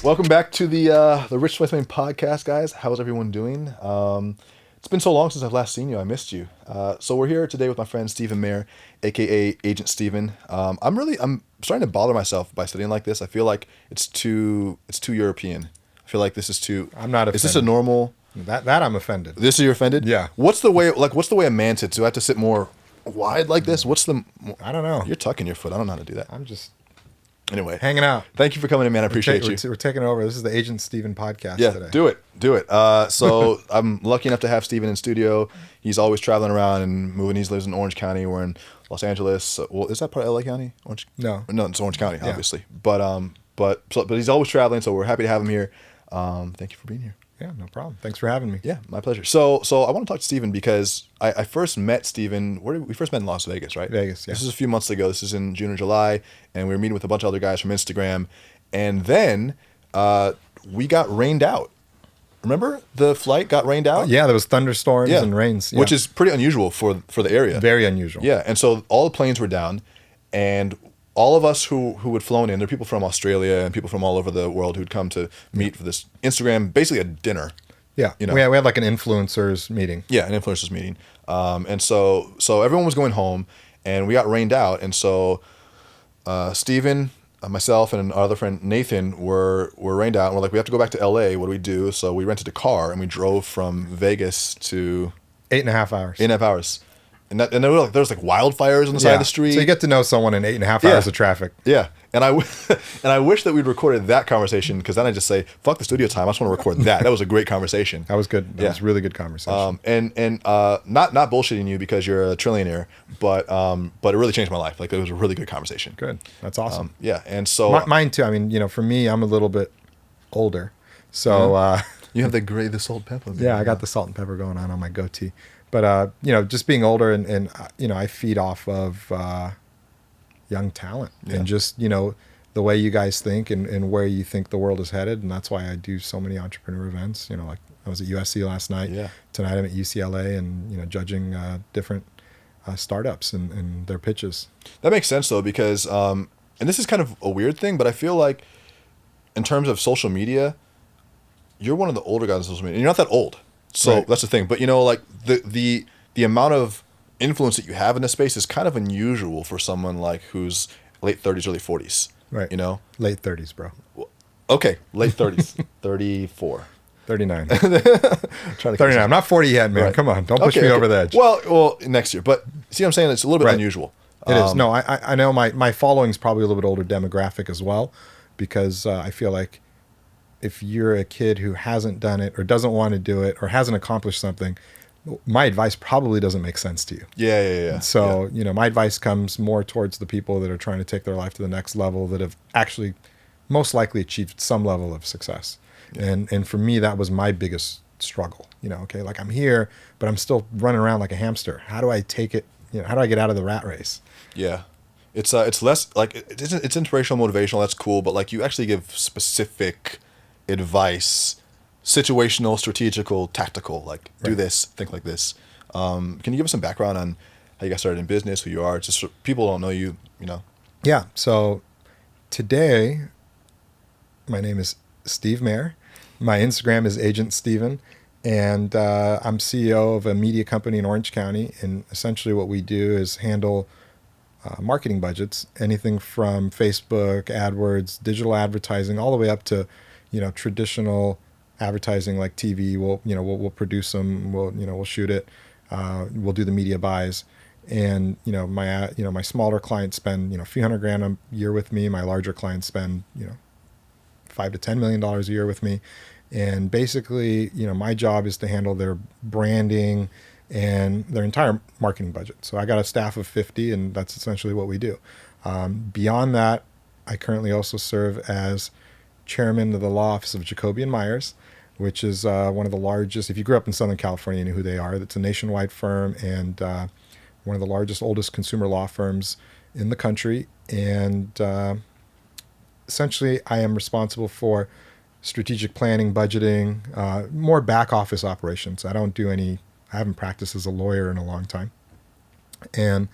Welcome back to the Rich20Something Podcast, guys. How's everyone doing? It's been so long since I've last seen you. I missed you. So we're here today with my friend Steven Mehr, aka Agent Steven. I'm starting to bother myself by studying like this. I feel like it's too European. I feel like this is too. I'm not offended. Is this a normal? That I'm offended. This is you're offended? Yeah. What's the way a man sits? Do I have to sit more wide like this? I don't know. You're tucking your foot. I don't know how to do that. I'm just Anyway, hanging out. Thank you for coming in, man. I appreciate you. We're taking over. This is the Agent Steven podcast today. Do it. So I'm lucky enough to have Steven in studio. He's always traveling around and moving. He lives in Orange County. We're in Los Angeles. Well, is that part of LA County? No, it's Orange County, obviously. But he's always traveling, so we're happy to have him here. Thank you for being here. Yeah, no problem. Thanks for having me. Yeah, my pleasure. So I want to talk to Steven because I first met Steven. We first met in Las Vegas, right? Vegas, yeah. This is a few months ago. This is in June or July, and we were meeting with a bunch of other guys from Instagram, and then we got rained out. Remember the flight got rained out? Yeah, there was thunderstorms and rains, which is pretty unusual for the area. Very unusual. Yeah, and so all the planes were down, and all of us who had flown in, there are people from Australia and people from all over the world who'd come to meet for this Instagram, basically a dinner. Yeah, we had like an influencers meeting. Yeah, an influencers meeting. And so everyone was going home, and we got rained out, and so Steven, myself, and our other friend Nathan were rained out, and we're like, we have to go back to LA. What do we do? So we rented a car, and we drove from Vegas to 8.5 hours. 8.5 hours. And there was like wildfires on the side of the street. So you get to know someone in 8.5 hours of traffic. Yeah. And I wish that we'd recorded that conversation, because then I just say, fuck the studio time. I just want to record that. That was a great conversation. That was good. That was really good conversation. And not bullshitting you because you're a trillionaire, but it really changed my life. Like, it was a really good conversation. Good. That's awesome. Yeah. And so mine too. I mean, for me, I'm a little bit older. So you have the salt and pepper. Yeah, I got the salt and pepper going on my goatee. But, just being older and I feed off of young talent and just, the way you guys think and where you think the world is headed. And that's why I do so many entrepreneur events. Like I was at USC last night. Yeah. Tonight I'm at UCLA and, judging different startups and their pitches. That makes sense, though, because, and this is kind of a weird thing, but I feel like in terms of social media, you're one of the older guys on social media. And you're not that old. So right. That's the thing. But, like the amount of influence that you have in this space is kind of unusual for someone like who's late 30s, early 40s. Right. Late 30s, bro. Okay. Late 30s. 34. 39. 39. I'm not 40 yet, man. Right. Come on. Don't push me over the edge. Well, next year. But see what I'm saying? It's a little bit unusual. It is. No, I know my following's probably a little bit older demographic as well, because I feel like if you're a kid who hasn't done it or doesn't want to do it or hasn't accomplished something, my advice probably doesn't make sense to you. Yeah. So, my advice comes more towards the people that are trying to take their life to the next level, that have actually most likely achieved some level of success. Yeah. And for me, that was my biggest struggle. Like I'm here, but I'm still running around like a hamster. How do I take it? How do I get out of the rat race? Yeah. It's less like it's inspirational, motivational. That's cool. But like you actually give specific advice, situational, strategical, tactical, like do this, think like this. Can you give us some background on how you got started in business, who you are? It's just people don't know you, Yeah. So today, my name is Steve Mehr. My Instagram is Agent Steven, and I'm CEO of a media company in Orange County. And essentially what we do is handle marketing budgets, anything from Facebook, AdWords, digital advertising, all the way up to traditional advertising like TV. We'll produce them. We'll shoot it. We'll do the media buys. And my smaller clients spend a few $100,000 a year with me. My larger clients spend $5 to $10 million a year with me. And basically, my job is to handle their branding and their entire marketing budget. So I got a staff of 50, and that's essentially what we do. Beyond that, I currently also serve as chairman of the law office of Jacoby & Myers, which is one of the largest. If you grew up in Southern California, you know who they are. It's a nationwide firm and one of the largest, oldest consumer law firms in the country. And essentially, I am responsible for strategic planning, budgeting, more back office operations. I haven't practiced as a lawyer in a long time. And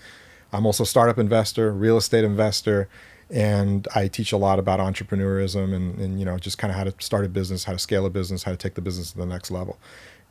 I'm also a startup investor, real estate investor, And I teach a lot about entrepreneurism and just kind of how to start a business, how to scale a business, how to take the business to the next level.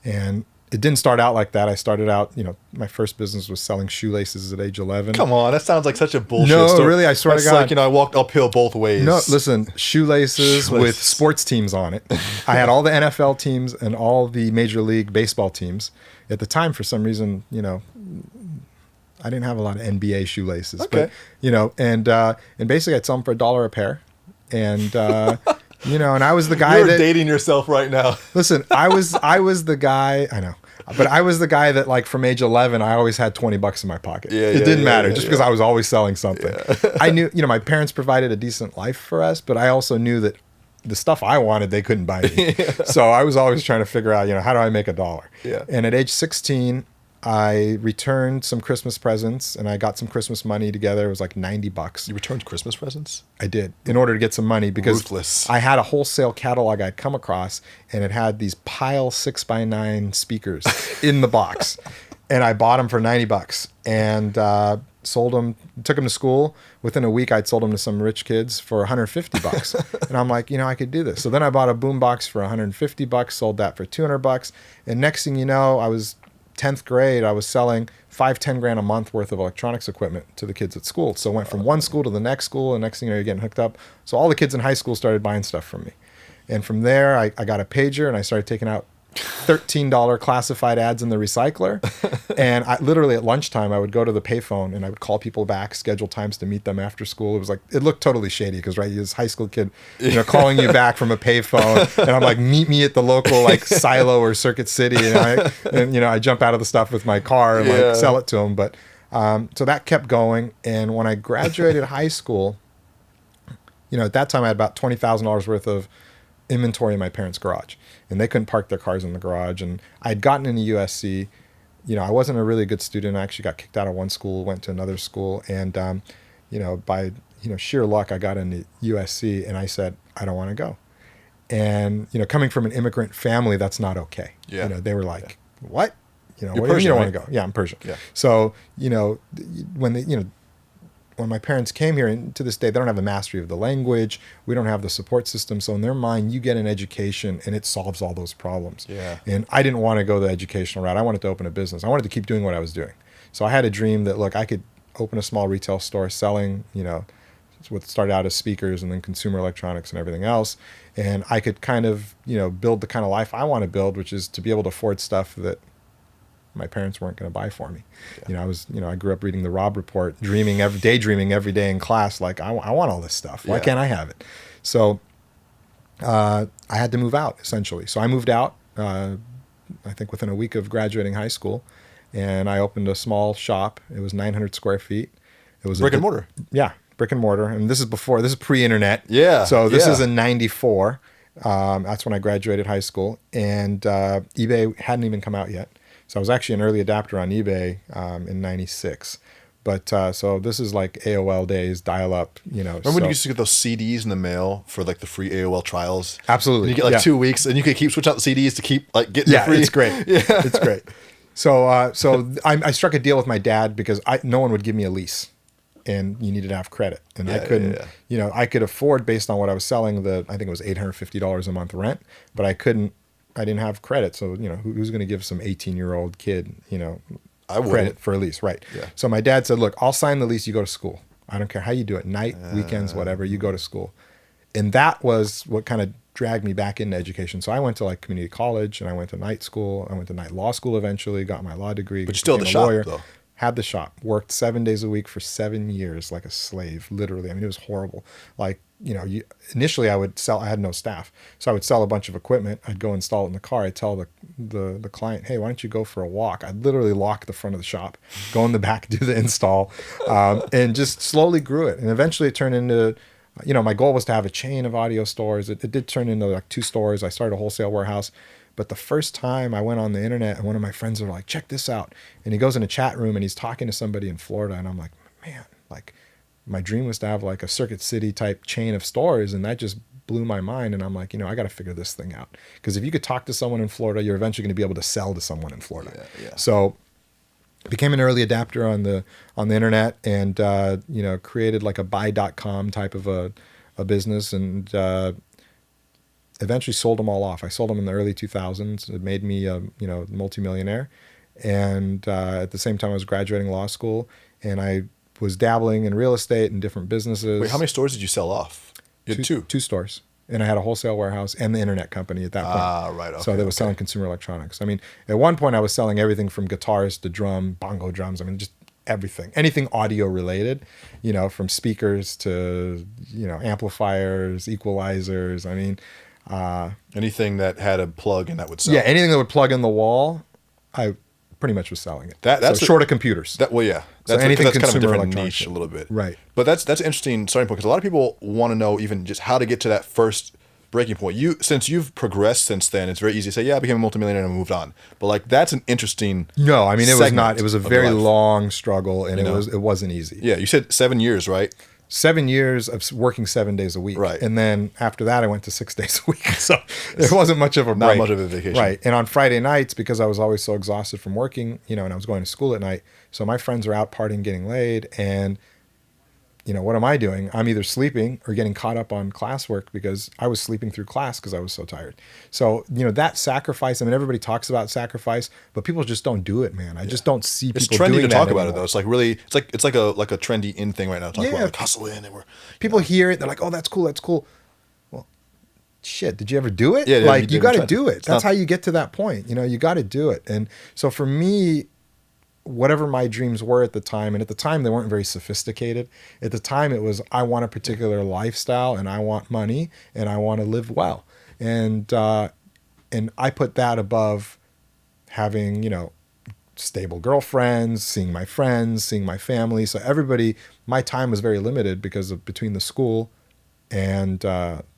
And it didn't start out like that. I started out, my first business was selling shoelaces at age 11. Come on, that sounds like such a bullshit No, story. really, I swear to God. Like, I walked uphill both ways. No, listen, shoelaces with sports teams on it. I had all the NFL teams and all the Major League Baseball teams. At the time, for some reason, I didn't have a lot of NBA shoelaces. Okay. But, and basically I'd sell them for $1 a pair. And, and I was the guy You're dating yourself right now. Listen, I was the guy, I know. But I was the guy that, like, from age 11, I always had $20 in my pocket. It didn't matter, just because I was always selling something. Yeah. I knew, my parents provided a decent life for us, but I also knew that the stuff I wanted, they couldn't buy me. Yeah. So I was always trying to figure out, how do I make $1? Yeah. And at age 16, I returned some Christmas presents, and I got some Christmas money together. It was like $90. You returned Christmas presents? I did, in order to get some money, because Ruthless. I had a wholesale catalog I'd come across, and it had these Pile 6x9 speakers in the box. And I bought them for $90 and sold them, took them to school. Within a week, I'd sold them to some rich kids for $150. And I'm like, I could do this. So then I bought a boom box for $150, sold that for $200. And next thing you know, I was 10th grade, I was selling $10 grand a month worth of electronics equipment to the kids at school. So I went from one school to the next school, and next thing you're getting hooked up. So all the kids in high school started buying stuff from me. And from there, I got a pager, and I started taking out $13 classified ads in the recycler. And I literally at lunchtime, I would go to the payphone and I would call people back, schedule times to meet them after school. It was like, it looked totally shady because, right, you're this high school kid, calling you back from a payphone. And I'm like, meet me at the local like Silo or Circuit City. And I jump out of the stuff with my car and like sell it to them. But so that kept going. And when I graduated high school, at that time I had about $20,000 worth of inventory in my parents' garage, and they couldn't park their cars in the garage. And I'd gotten into USC. I wasn't a really good student. I actually got kicked out of one school, went to another school, and by sheer luck, I got into USC, and I said, I don't want to go. And coming from an immigrant family, that's not okay. Yeah. They were like, what? You're what Persian, you don't right? want to go? Yeah, I'm Persian. Yeah. So when my parents came here, and to this day, they don't have the mastery of the language. We don't have the support system. So in their mind, you get an education and it solves all those problems. Yeah. And I didn't want to go the educational route. I wanted to open a business. I wanted to keep doing what I was doing. So I had a dream that, look, I could open a small retail store selling, what started out as speakers and then consumer electronics and everything else. And I could kind of, build the kind of life I want to build, which is to be able to afford stuff that my parents weren't going to buy for me. Yeah. I grew up reading the Robb Report, daydreaming every day in class. Like, I want all this stuff. Why can't I have it? So I had to move out, essentially. So I moved out, I think within a week of graduating high school, and I opened a small shop. It was 900 square feet. It was brick and mortar. Yeah, brick and mortar. And this is pre-internet. Yeah. So this is in 94. That's when I graduated high school, and eBay hadn't even come out yet. So I was actually an early adapter on eBay in 96. But so this is like AOL days, dial up, Remember when you used to get those CDs in the mail for like the free AOL trials? Absolutely. And you get like 2 weeks, and you could keep switching out the CDs to keep like getting the free. It's great. It's great. So I struck a deal with my dad because no one would give me a lease, and you needed to have credit, and I couldn't. I could afford, based on what I was selling, I think it was $850 a month rent, but I didn't have credit. So who's going to give some 18-year-old kid credit for a lease, right? Yeah. So my dad said, look, I'll sign the lease. You go to school. I don't care how you do it, night, weekends, whatever. You go to school, and that was what kind of dragged me back into education. So I went to like community college, and I went to night school. I went to night law school eventually, got my law degree. But you still had the shop, though. Had the shop, worked 7 days a week for 7 years like a slave, literally. I mean, it was horrible. Like, initially I would sell, I had no staff. So I would sell a bunch of equipment. I'd go install it in the car. I'd tell the client, hey, why don't you go for a walk? I'd literally lock the front of the shop, go in the back, do the install, and just slowly grew it. And eventually it turned into, my goal was to have a chain of audio stores. It did turn into like 2 stores. I started a wholesale warehouse. But the first time I went on the internet, and one of my friends were like, check this out. And he goes in a chat room and he's talking to somebody in Florida. And I'm like, man, like my dream was to have like a Circuit City type chain of stores. And that just blew my mind. And I'm like, I got to figure this thing out. Because if you could talk to someone in Florida, you're eventually going to be able to sell to someone in Florida. Yeah. So became an early adapter on the internet, and created like a buy.com type of a business, and eventually sold them all off. I sold them in the early 2000s. It made me multi-millionaire, and at the same time I was graduating law school, and I was dabbling in real estate and different businesses. Wait, how many stores did you sell off? You had two stores. And I had a wholesale warehouse and the internet company at that point. Ah, right. Okay, so they were selling consumer electronics. I mean, at one point I was selling everything from guitars to bongo drums. I mean, just everything, anything audio related, from speakers to, amplifiers, equalizers. I mean, anything that had a plug and that would sell. Yeah, anything that would plug in the wall, I pretty much was selling it. That's short of computers. That's anything that's kind of a different electronic niche a little bit. Right. But that's an interesting starting point, because a lot of people want to know even just how to get to that first breaking point. Since you've progressed since then, it's very easy to say, yeah, I became a multimillionaire and I moved on. But like, that's an interesting. No, I mean, it was not. It was a very long struggle, and it wasn't easy. Yeah, you said 7 years, right? 7 years of working 7 days a week. Right. And then after that, I went to 6 days a week. So it wasn't much of a break. Not much of a vacation. Right. And on Friday nights, because I was always so exhausted from working, and I was going to school at night. So my friends are out partying, getting laid. And, what am I doing? I'm either sleeping or getting caught up on classwork, because I was sleeping through class because I was so tired. So, that sacrifice, I mean, everybody talks about sacrifice, but people just don't do it, man. I just don't see people doing that. It's trendy to talk about anymore. it, though. It's like really, it's like a trendy in thing right now. Talk about like hustle in, and people hear it, they're like, oh, that's cool. Well, shit, did you ever do it? Yeah, like, you got to do it. That's how you get to that point. You got to do it. And so for me, whatever my dreams were at the time, and at the time they weren't very sophisticated. At the time it was, I want a particular lifestyle, and I want money, and I want to live well. And I put that above having, stable girlfriends, seeing my friends, seeing my family. So everybody, my time was very limited because of between the school and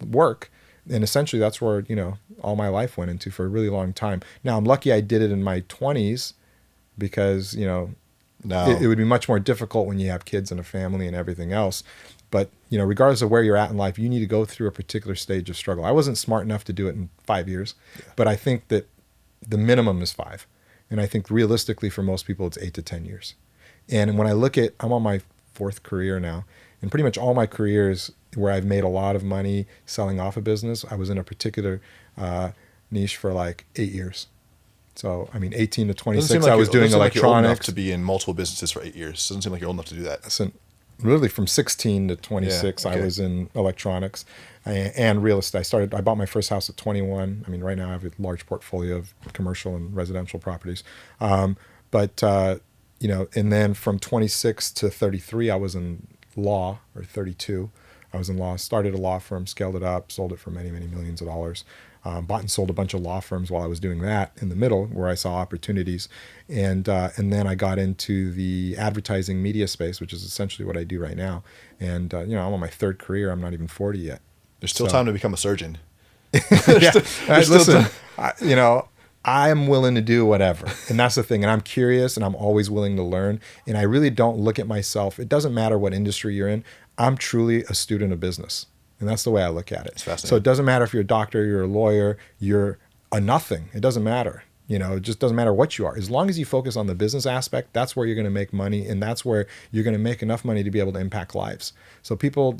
work. And essentially that's where, all my life went into for a really long time. Now I'm lucky I did it in my 20s, because, it would be much more difficult when you have kids and a family and everything else. But, regardless of where you're at in life, you need to go through a particular stage of struggle. I wasn't smart enough to do it in 5 years, but I think that the minimum is 5. And I think realistically for most people, it's 8 to 10 years. And when I look at, I'm on my 4th career now, and pretty much all my careers where I've made a lot of money selling off a business, I was in a particular niche for like 8 years. So, 18 to 26, I was doing electronics. Like you're old enough to be in multiple businesses for 8 years. Doesn't seem like you're old enough to do that. So, really, from 16 to 26, I was in electronics and real estate. I bought my first house at 21. Right now I have a large portfolio of commercial and residential properties. And then from 26 to 33, I was in law, or 32. I was in law, started a law firm, scaled it up, sold it for many, many millions of dollars. Bought and sold a bunch of law firms while I was doing that in the middle, where I saw opportunities. And then I got into the advertising media space, which is essentially what I do right now. And, I'm on my 3rd career. I'm not even 40 yet. There's still time to become a surgeon. Listen, I'm willing to do whatever. And that's the thing. And I'm curious, and I'm always willing to learn. And I really don't look at myself. It doesn't matter what industry you're in. I'm truly a student of business. And that's the way I look at it. So it doesn't matter if you're a doctor, you're a lawyer, you're a nothing. It doesn't matter. It just doesn't matter what you are. As long as you focus on the business aspect, that's where you're going to make money, and that's where you're going to make enough money to be able to impact lives. So people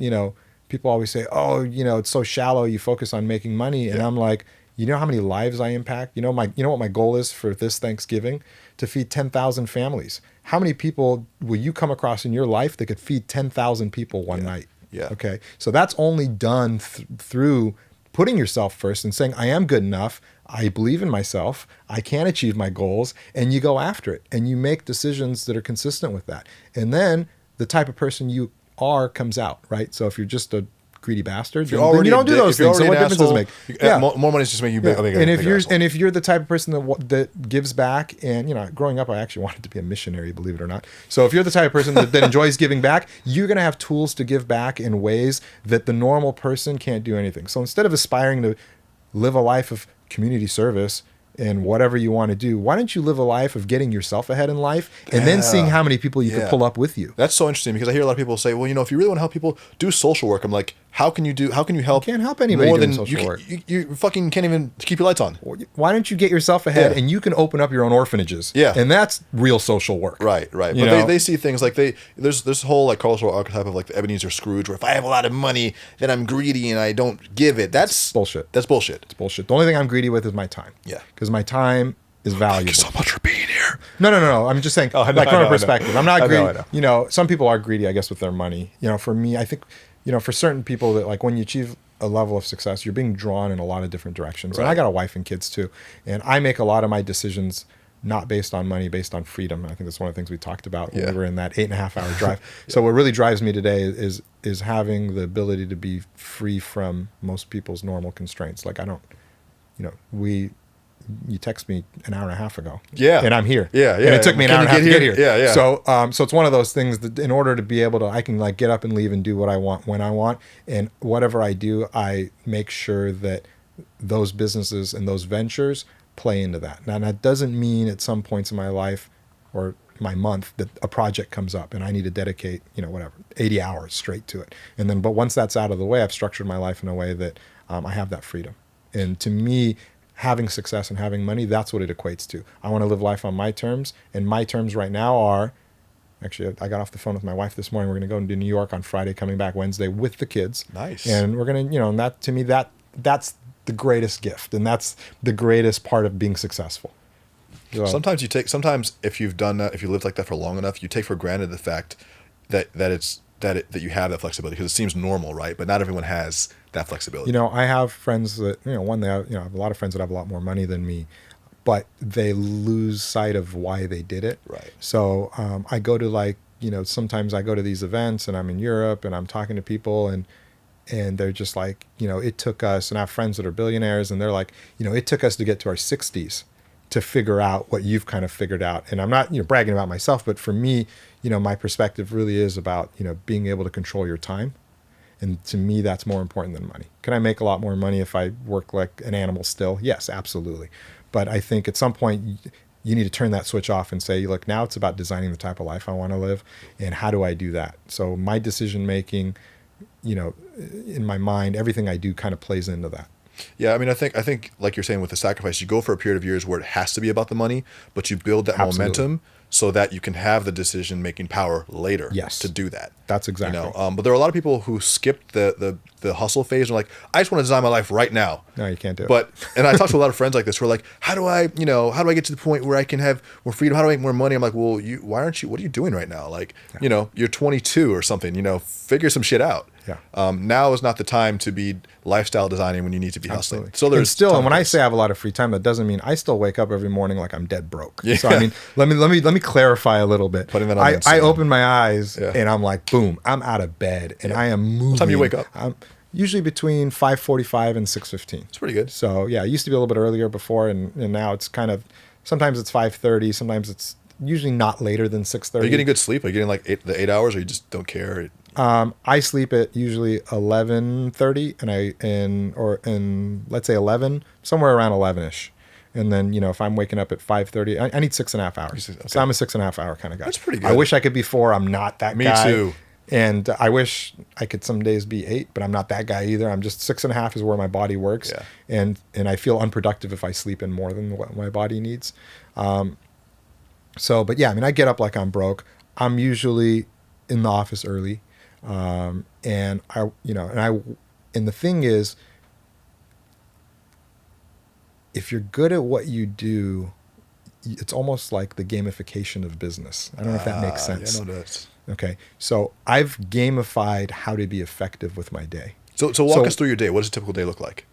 always say, oh, it's so shallow, you focus on making money. And I'm like, you know how many lives I impact? You know what my goal is for this Thanksgiving? To feed 10,000 families. How many people will you come across in your life that could feed 10,000 people one night? Yeah. Okay. So that's only done through putting yourself first and saying, I am good enough. I believe in myself. I can achieve my goals. And you go after it. And you make decisions that are consistent with that. And then the type of person you are comes out, right? So if you're just a greedy bastard, then you don't do those things. So what difference does it make? More money is just making you big. And if you're the type of person that gives back, and growing up, I actually wanted to be a missionary, believe it or not. So if you're the type of person that enjoys giving back, you're going to have tools to give back in ways that the normal person can't do anything. So instead of aspiring to live a life of community service and whatever you want to do, why don't you live a life of getting yourself ahead in life and then seeing how many people you can pull up with you? That's so interesting, because I hear a lot of people say, well, if you really want to help people, do social work. I'm like, how can you help? You can't help anybody more doing than social work. You fucking can't even keep your lights on. Why don't you get yourself ahead Yeah. and you can open up your own orphanages? Yeah. And that's real social work. Right. But they see things like there's this whole like cultural archetype of like the Ebenezer Scrooge, where if I have a lot of money, then I'm greedy and I don't give it. That's bullshit. That's bullshit. It's bullshit. The only thing I'm greedy with is my time. Yeah. Because my time is valuable. Thank you so much for being here. No. I'm just saying, I know, like from I a know. perspective. I'm not I know, greedy. I know. Some people are greedy, I guess, with their money. For me, I think, for certain people that like when you achieve a level of success, you're being drawn in a lot of different directions. Right. And I got a wife and kids too. And I make a lot of my decisions not based on money, based on freedom. And I think that's one of the things we talked about when we were in that 8.5 hour drive. So what really drives me today is having the ability to be free from most people's normal constraints. Like I don't, you text me an hour and a half ago. Yeah. And I'm here. Yeah. And it took me an hour and a half to get here. Yeah. So it's one of those things that in order to be able to, I can like get up and leave and do what I want when I want. And whatever I do, I make sure that those businesses and those ventures play into that. Now, that doesn't mean at some points in my life or my month that a project comes up and I need to dedicate, 80 hours straight to it. But once that's out of the way, I've structured my life in a way that I have that freedom. And to me, having success and having money, that's what it equates to. I want to live life on my terms, and my terms right now are, actually, I got off the phone with my wife this morning. We're going to go into New York on Friday, coming back Wednesday with the kids. Nice. And we're going to, and that, to me, that's the greatest gift, and that's the greatest part of being successful. So, sometimes if you've done that, if you lived like that for long enough, you take for granted the fact that you have that flexibility, because it seems normal, right? But not everyone has that flexibility. I have friends that, I have a lot of friends that have a lot more money than me, but they lose sight of why they did it. Right. So I go to sometimes I go to these events and I'm in Europe and I'm talking to people and they're just like, it took us, and I have friends that are billionaires and they're like, it took us to get to our 60s to figure out what you've kind of figured out. And I'm not, bragging about myself, but for me, my perspective really is about, being able to control your time. And to me, that's more important than money. Can I make a lot more money if I work like an animal still? Yes, absolutely. But I think at some point you need to turn that switch off and say, look, now it's about designing the type of life I want to live. And how do I do that? So my decision making, in my mind, everything I do kind of plays into that. Yeah, I mean, I think like you're saying with the sacrifice, you go for a period of years where it has to be about the money, but you build that momentum so that you can have the decision-making power later to do that. That's exactly. But there are a lot of people who skipped the hustle phase and are like, I just want to design my life right now. No, you can't do it. And I talk to a lot of friends like this who are like, how do I get to the point where I can have more freedom? How do I make more money? I'm like, well, what are you doing right now? Like, you're 22 or something, figure some shit out. Yeah. Now is not the time to be lifestyle designing when you need to be hustling. Absolutely. So there's still, and when I say I have a lot of free time, that doesn't mean I still wake up every morning like I'm dead broke. Yeah. So I mean, let me clarify a little bit. Putting that on I open my eyes and I'm like, boom, I'm out of bed and I am moving. What time do you wake up? I'm usually between 5:45 and 6:15. It's pretty good. So yeah, it used to be a little bit earlier before, and now it's kind of, sometimes it's 5:30, sometimes it's usually not later than 6:30. Are you getting good sleep? Are you getting like 8 hours, or you just don't care? I sleep at usually 11:30 and let's say 11, somewhere around 11ish. And then, if I'm waking up at 5:30, I need 6.5 hours. Okay. So I'm a 6.5 hour kind of guy. That's pretty good. I wish I could be 4. I'm not that guy. Me too. And I wish I could some days be 8, but I'm not that guy either. I'm just 6.5 is where my body works. Yeah. And I feel unproductive if I sleep in more than what my body needs. But yeah, I mean, I get up like I'm broke. I'm usually in the office early. And the thing is, if you're good at what you do, it's almost like the gamification of business. I don't know if that makes sense. Yeah, no, it does. Okay. So I've gamified how to be effective with my day. So walk us through your day. What does a typical day look like?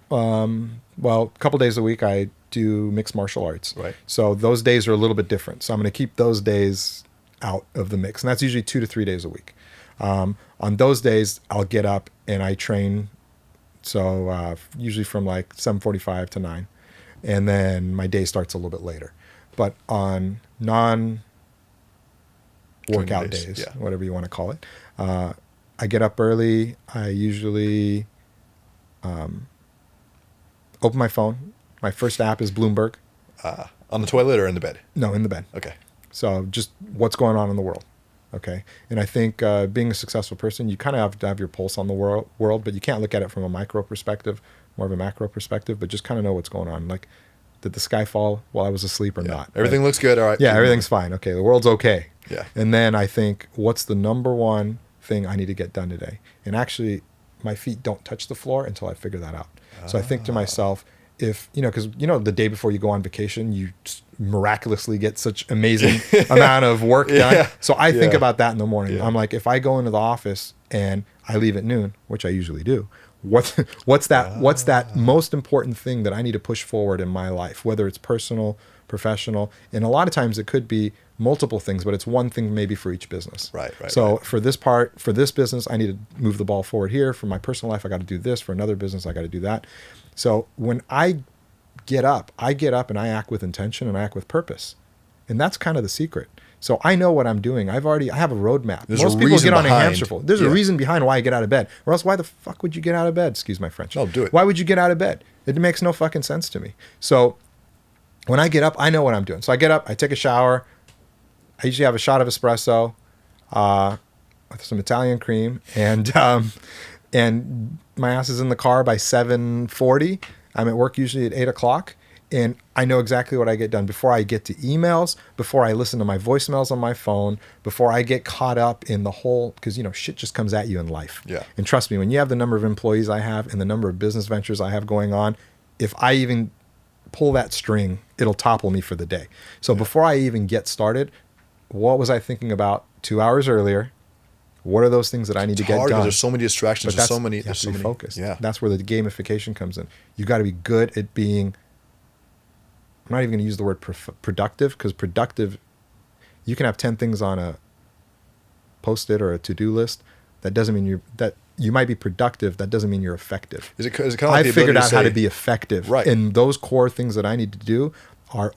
Well, a couple days a week I do mixed martial arts. Right. So those days are a little bit different. So I'm going to keep those days out of the mix. And that's usually 2 to 3 days a week. On those days, I'll get up and I train. So usually from like 7:45 to 9. And then my day starts a little bit later. But on non-workout days, whatever you want to call it, I get up early. I usually open my phone. My first app is Bloomberg. On the toilet or in the bed? No, in the bed. Okay. So just what's going on in the world. Okay. And I think being a successful person, you kind of have to have your pulse on the world, but you can't look at it from a micro perspective, more of a macro perspective, but just kind of know what's going on. Like, did the sky fall while I was asleep or not? Everything looks good. All right. Yeah, everything's fine. Okay, the world's okay. Yeah. And then I think, what's the number one thing I need to get done today? And actually, my feet don't touch the floor until I figure that out. So I think to myself, if, because, the day before you go on vacation, you miraculously get such amazing amount of work done. So I think about that in the morning. I'm like, if I go into the office and I leave at noon, which I usually do, what's that most important thing that I need to push forward in my life, whether it's personal, professional, and a lot of times it could be multiple things, but it's one thing maybe for each business. Right. So for this business, I need to move the ball forward here. For my personal life, I got to do this. For another business, I got to do that. So when I get up and I act with intention and I act with purpose. And that's kind of the secret. So I know what I'm doing. I have a roadmap. Most people get on a hamster wheel. There's a reason behind why I get out of bed. Or else why the fuck would you get out of bed? Excuse my French. No, do it. Why would you get out of bed? It makes no fucking sense to me. So when I get up, I know what I'm doing. So I get up, I take a shower. I usually have a shot of espresso with some Italian cream. And my ass is in the car by 7:40. I'm at work usually at 8 o'clock. And I know exactly what I get done before I get to emails, before I listen to my voicemails on my phone, before I get caught up in the whole, because, shit just comes at you in life. Yeah. And trust me, when you have the number of employees I have and the number of business ventures I have going on, if I even pull that string, it'll topple me for the day. So before I even get started, what was I thinking about 2 hours earlier? What are those things that I need to get done? There's so many distractions. There's so many. Focused. Yeah. That's where the gamification comes in. You got to be good at being. I'm not even going to use the word productive, because productive, you can have 10 things on a Post-it or a to-do list. That doesn't mean you might be productive. That doesn't mean you're effective. Is it kind of like I figured out how to be effective. Right. And those core things that I need to do are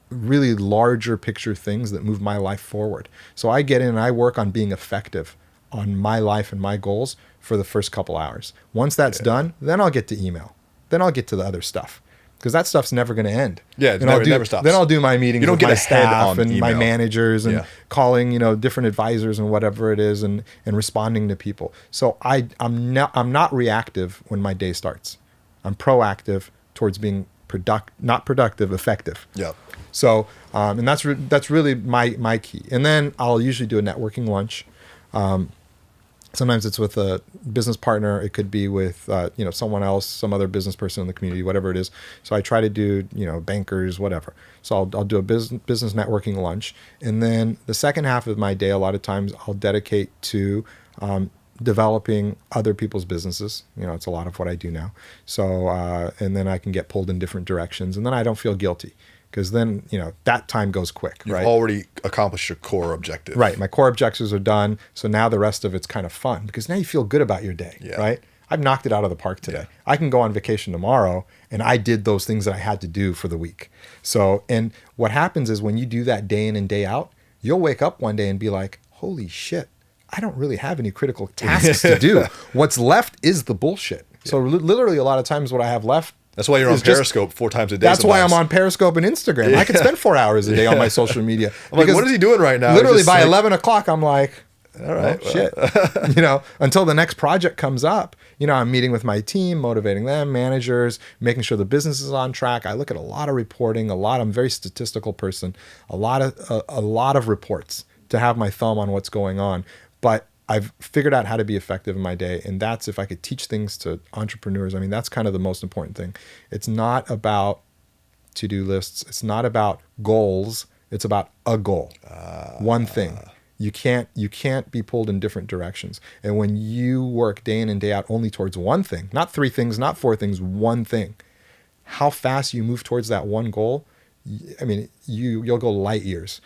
really larger picture things that move my life forward. So I get in and I work on being effective on my life and my goals for the first couple hours. Once that's done, then I'll get to email. Then I'll get to the other stuff. Because that stuff's never going to end. Yeah, it never stops. Then I'll do my meetings with my staff and my email. Managers and calling, different advisors and whatever it is, and responding to people. So I'm not reactive when my day starts. I'm proactive towards being not productive, effective. Yeah. So and that's really my key. And then I'll usually do a networking lunch. Sometimes it's with a business partner. It could be with, someone else, some other business person in the community, whatever it is. So I try to do, bankers, whatever. So I'll do a business networking lunch. And then the second half of my day, a lot of times I'll dedicate to developing other people's businesses. It's a lot of what I do now. So, and then I can get pulled in different directions. And then I don't feel guilty. Because then, that time goes quick, right? You've already accomplished your core objective. Right. My core objectives are done. So now the rest of it's kind of fun, because now you feel good about your day, right? I've knocked it out of the park today. Yeah. I can go on vacation tomorrow, and I did those things that I had to do for the week. So, and what happens is when you do that day in and day out, you'll wake up one day and be like, holy shit, I don't really have any critical tasks to do. What's left is the bullshit. Yeah. So literally a lot of times what I have left. That's why you're on Periscope 4 times a day. That's why I'm on Periscope and Instagram. Yeah. I could spend 4 hours a day on my social media. I'm like, what is he doing right now? Literally by 11 o'clock, I'm like, all right, shit. Until the next project comes up, I'm meeting with my team, motivating them, managers, making sure the business is on track. I look at a lot of reporting, I'm a very statistical person, a lot of reports to have my thumb on what's going on. But I've figured out how to be effective in my day. And that's, if I could teach things to entrepreneurs, that's kind of the most important thing. It's not about to-do lists. It's not about goals. It's about a goal. One thing. You can't be pulled in different directions. And when you work day in and day out only towards one thing, not 3 things, not 4 things, one thing, how fast you move towards that one goal, you'll go light years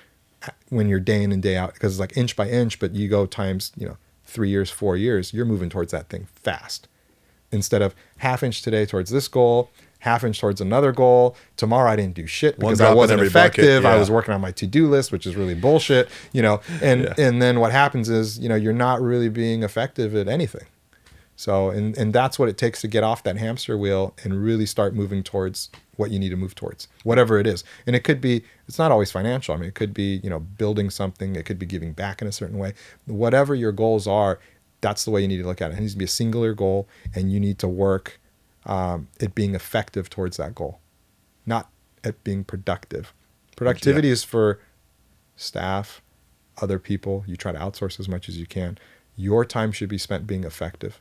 when you're day in and day out, because it's like inch by inch, but you go times 3 years, 4 years, you're moving towards that thing fast. Instead of half inch today towards this goal, half inch towards another goal. Tomorrow I didn't do shit because I wasn't effective. I was working on my to-do list, which is really bullshit. And then what happens is you're not really being effective at anything. So, and that's what it takes to get off that hamster wheel and really start moving towards what you need to move towards, whatever it is. And it could be, it's not always financial. I mean, it could be, building something. It could be giving back in a certain way. Whatever your goals are, that's the way you need to look at it. It needs to be a singular goal, and you need to work at being effective towards that goal, not at being productive. Productivity is for staff, other people. You try to outsource as much as you can. Your time should be spent being effective.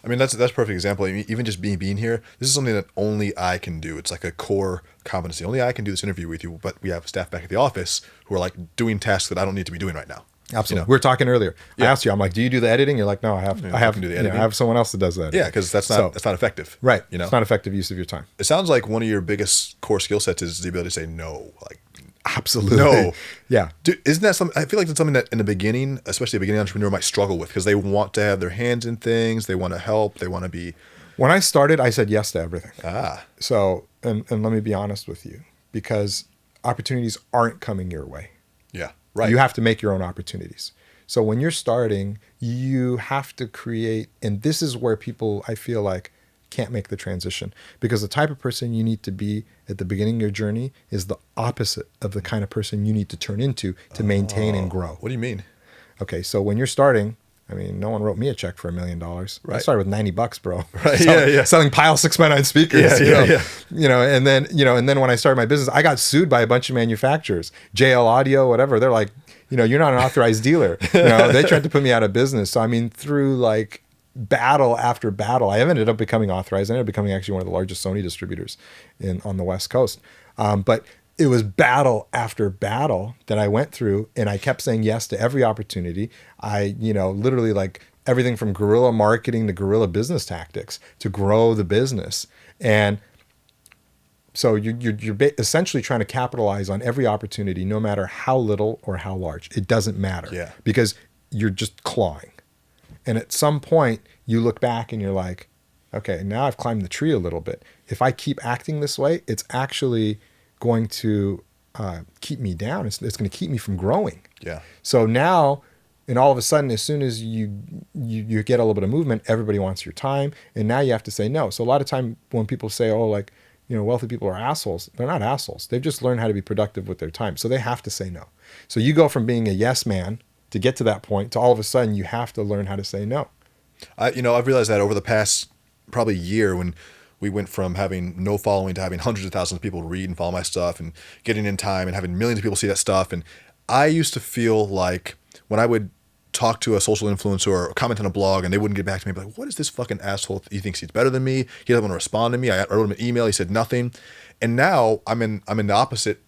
I mean, that's a perfect example. I mean, even just being here, this is something that only I can do. It's like a core competency. Only I can do this interview with you, but we have staff back at the office who are like doing tasks that I don't need to be doing right now. Absolutely. We were talking earlier. Yeah. I asked you, I'm like, do you do the editing? You're like, no, I have to do the editing. I have someone else that does that. Yeah, because that's not effective. Right. It's not effective use of your time. It sounds like one of your biggest core skill sets is the ability to say no. Like, absolutely. No. Yeah. Dude, isn't that something? I feel like that's something that in the beginning, especially a beginning entrepreneur, might struggle with because they want to have their hands in things. They want to help. They want to be. When I started, I said yes to everything. So, and let me be honest with you, because opportunities aren't coming your way. Yeah. Right. You have to make your own opportunities. So when you're starting, you have to create, and this is where people, I feel like, can't make the transition, because the type of person you need to be at the beginning of your journey is the opposite of the kind of person you need to turn into to maintain and grow. What do you mean? Okay, so when you're starting, I mean, no one wrote me a check for $1 million. Right. I started with $90, bro. Right. Selling Pile 6x9 speakers. Yeah. And then when I started my business, I got sued by a bunch of manufacturers, JL Audio, whatever. They're like, you're not an authorized dealer. They tried to put me out of business. So I mean, through like battle after battle, I ended up becoming authorized. I ended up becoming actually one of the largest Sony distributors on the West Coast. But it was battle after battle that I went through, and I kept saying yes to every opportunity. I, literally like everything from guerrilla marketing to guerrilla business tactics to grow the business. And so you're essentially trying to capitalize on every opportunity, no matter how little or how large. It doesn't matter, because you're just clawing. And at some point, you look back and you're like, okay, now I've climbed the tree a little bit. If I keep acting this way, it's actually going to keep me down. It's going to keep me from growing. Yeah. So now, and all of a sudden, as soon as you get a little bit of movement, everybody wants your time, and now you have to say no. So a lot of time when people say, oh, like, wealthy people are assholes, they're not assholes. They've just learned how to be productive with their time. So they have to say no. So you go from being a yes man to get to that point to all of a sudden you have to learn how to say no. I've realized that over the past probably year, when we went from having no following to having hundreds of thousands of people read and follow my stuff and getting in time and having millions of people see that stuff. And I used to feel like when I would talk to a social influencer or comment on a blog and they wouldn't get back to me, I'd be like, what is this fucking asshole? He thinks he's better than me. He doesn't want to respond to me. I wrote him an email. He said nothing. And now I'm in the opposite.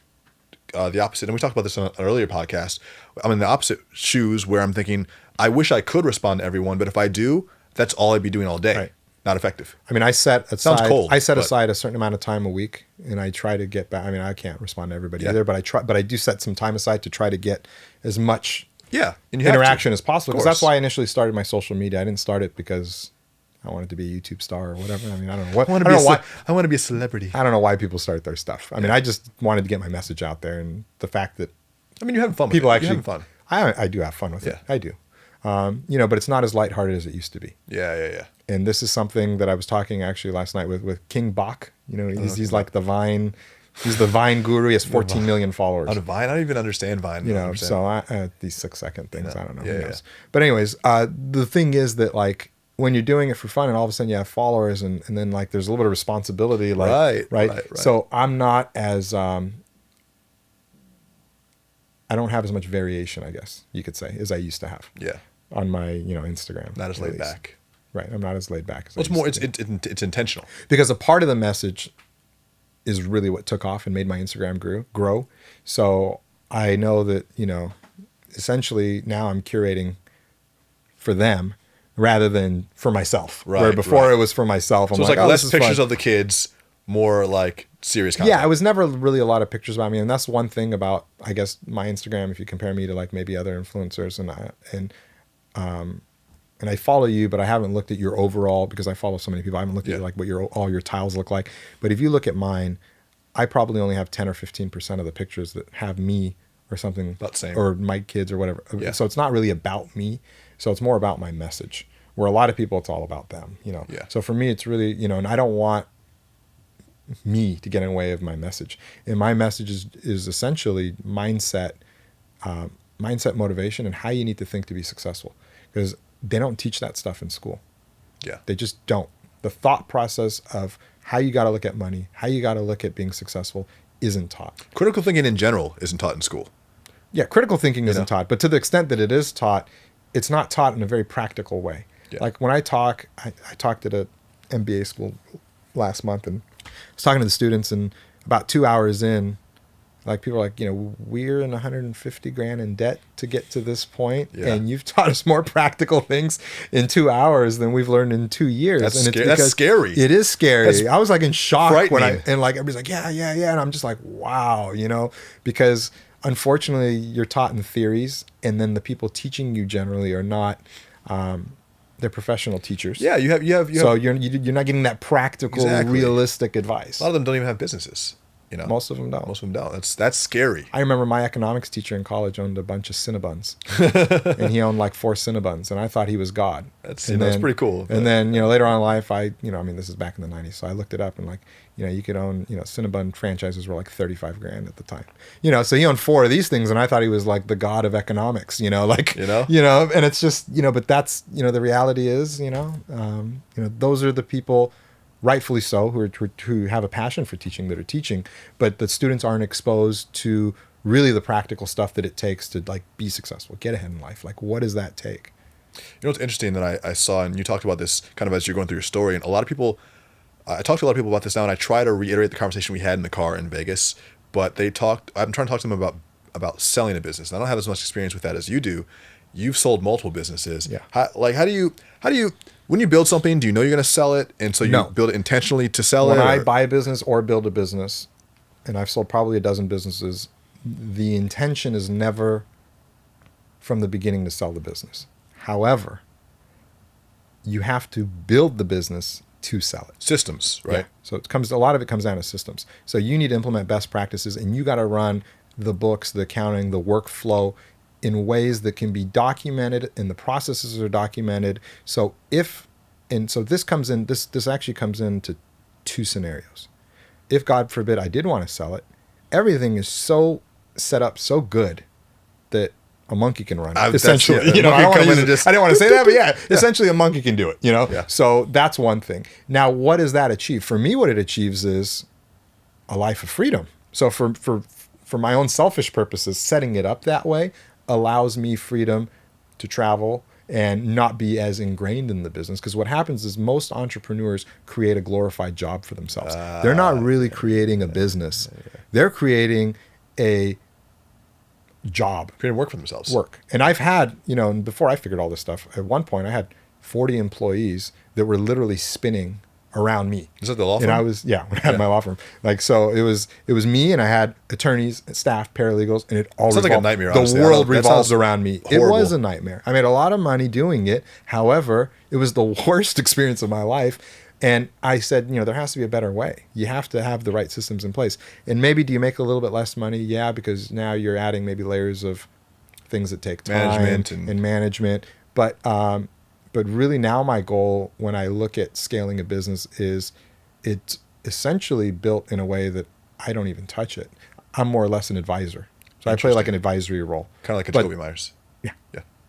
And we talked about this on an earlier podcast. I'm in the opposite shoes where I'm thinking, I wish I could respond to everyone, but if I do, that's all I'd be doing all day. Right. Not effective. I mean, I set aside, sounds cold, aside a certain amount of time a week, and I try to get back. I mean, I can't respond to everybody either, but I do set some time aside to try to get as much interaction as possible. Because that's why I initially started my social media. I didn't start it because I wanted to be a YouTube star or whatever. I mean, I don't know what. I want to be a celebrity. I don't know why people start their stuff. I mean, I just wanted to get my message out there, and the fact that you're having fun. People with it. Actually, you're having fun. I do have fun with it. I do. But it's not as lighthearted as it used to be. Yeah. And this is something that I was talking actually last night with King Bach. He's like the Vine. He's the Vine guru. He has 14 million followers. On Vine, I don't even understand Vine. So these 6-second things, I don't know. Who knows? But anyways, the thing is that like when you're doing it for fun and all of a sudden you have followers and then like there's a little bit of responsibility. Like, right. So I'm not as I don't have as much variation, I guess you could say, as I used to have. Yeah. On my Instagram. Not as laid back. Right. I'm not as laid back as it's intentional. Because a part of the message is really what took off and made my Instagram grow. So I know that, essentially now I'm curating for them rather than for myself. Right. Where before it was for myself. So it's like less pictures of the kids, more like serious content. Yeah, it was never really a lot of pictures about me. And that's one thing about, I guess, my Instagram, if you compare me to like maybe other influencers and I follow you, but I haven't looked at your overall, because I follow so many people. I haven't looked at like what all your tiles look like. But if you look at mine, I probably only have 10 or 15% of the pictures that have me or something, about the same, or my kids or whatever. Yeah. So it's not really about me. So it's more about my message. where a lot of people, it's all about them, you know? Yeah. So for me, it's really, you know, and I don't want me to get in the way of my message. And my message is essentially mindset, mindset motivation, and how you need to think to be successful, because they don't teach that stuff in school. Yeah. They just don't. The thought process of how you got to look at money, how you got to look at being successful isn't taught. Critical thinking in general isn't taught in school. Yeah, critical thinking isn't taught, but to the extent that it is taught, it's not taught in a very practical way. Yeah. Like when I talked at a MBA school last month, and I was talking to the students, and about 2 hours in, like people are like, you know, we're in 150 grand in debt to get to this point, and you've taught us more practical things in 2 hours than we've learned in 2 years. That's scary. It is scary. I was like in shock when frightening. like everybody's like, yeah, and I'm just like, wow, you know, because unfortunately you're taught in theories, and then the people teaching you generally are not. They're professional teachers. Yeah, you have. So you're not getting that practical, realistic advice. A lot of them don't even have businesses. You know, most of them don't. Most of them don't. That's scary. I remember my economics teacher in college owned a bunch of Cinnabons, and he owned like 4 Cinnabons, and I thought he was God. That's pretty cool. And then, you know, later on in life, this is back in the 90s, so I looked it up, and like, you know, you could own, you know, Cinnabon franchises were like 35 grand at the time. You know, so he owned 4 of these things, and I thought he was like the God of economics. You know, like you know, and it's just, you know, but that's, you know, the reality is, you know, those are the people, rightfully so, who have a passion for teaching, that are teaching, but the students aren't exposed to really the practical stuff that it takes to like be successful, get ahead in life. Like, what does that take? You know what's interesting that I saw, and you talked about this kind of as you're going through your story, and a lot of people, I talk to a lot of people about this now, and I try to reiterate the conversation we had in the car in Vegas, but I'm trying to talk to them about selling a business, and I don't have as much experience with that as you do. You've sold multiple businesses. Yeah. How do you when you build something, do you know you're going to sell it, and so you build it intentionally to sell it? When I buy a business or build a business, and I've sold probably a dozen businesses, the intention is never from the beginning to sell the business. However, you have to build the business to sell it. Systems, right? Yeah. So a lot of it comes down to systems. So you need to implement best practices, and you got to run the books, the accounting, the workflow in ways that can be documented, and the processes are documented. So this actually comes into 2 scenarios. If, God forbid, I did want to sell it, everything is so set up so good that a monkey can run it. Essentially, you know, I didn't want to say that, but essentially a monkey can do it, you know? Yeah. So that's one thing. Now, what does that achieve? For me, what it achieves is a life of freedom. So for my own selfish purposes, setting it up that way allows me freedom to travel and not be as ingrained in the business. Because what happens is most entrepreneurs create a glorified job for themselves. They're not really creating a business. They're creating a job. Creating work for themselves. And I've had, you know, before I figured all this stuff, at one point I had 40 employees that were literally spinning around me. Is that the law firm? And I was, when I had my law firm. Like, so it was me, and I had attorneys, staff, paralegals, and it all sounds like a nightmare, the honestly. world revolves around me. Horrible. It was a nightmare. I made a lot of money doing it. However, it was the worst experience of my life. And I said, you know, there has to be a better way. You have to have the right systems in place. And maybe do you make a little bit less money? Yeah, because now you're adding maybe layers of things that take time and management. But really now my goal when I look at scaling a business is it's essentially built in a way that I don't even touch it. I'm more or less an advisor. So I play like an advisory role. Kind of like a Jacoby Myers. Yeah,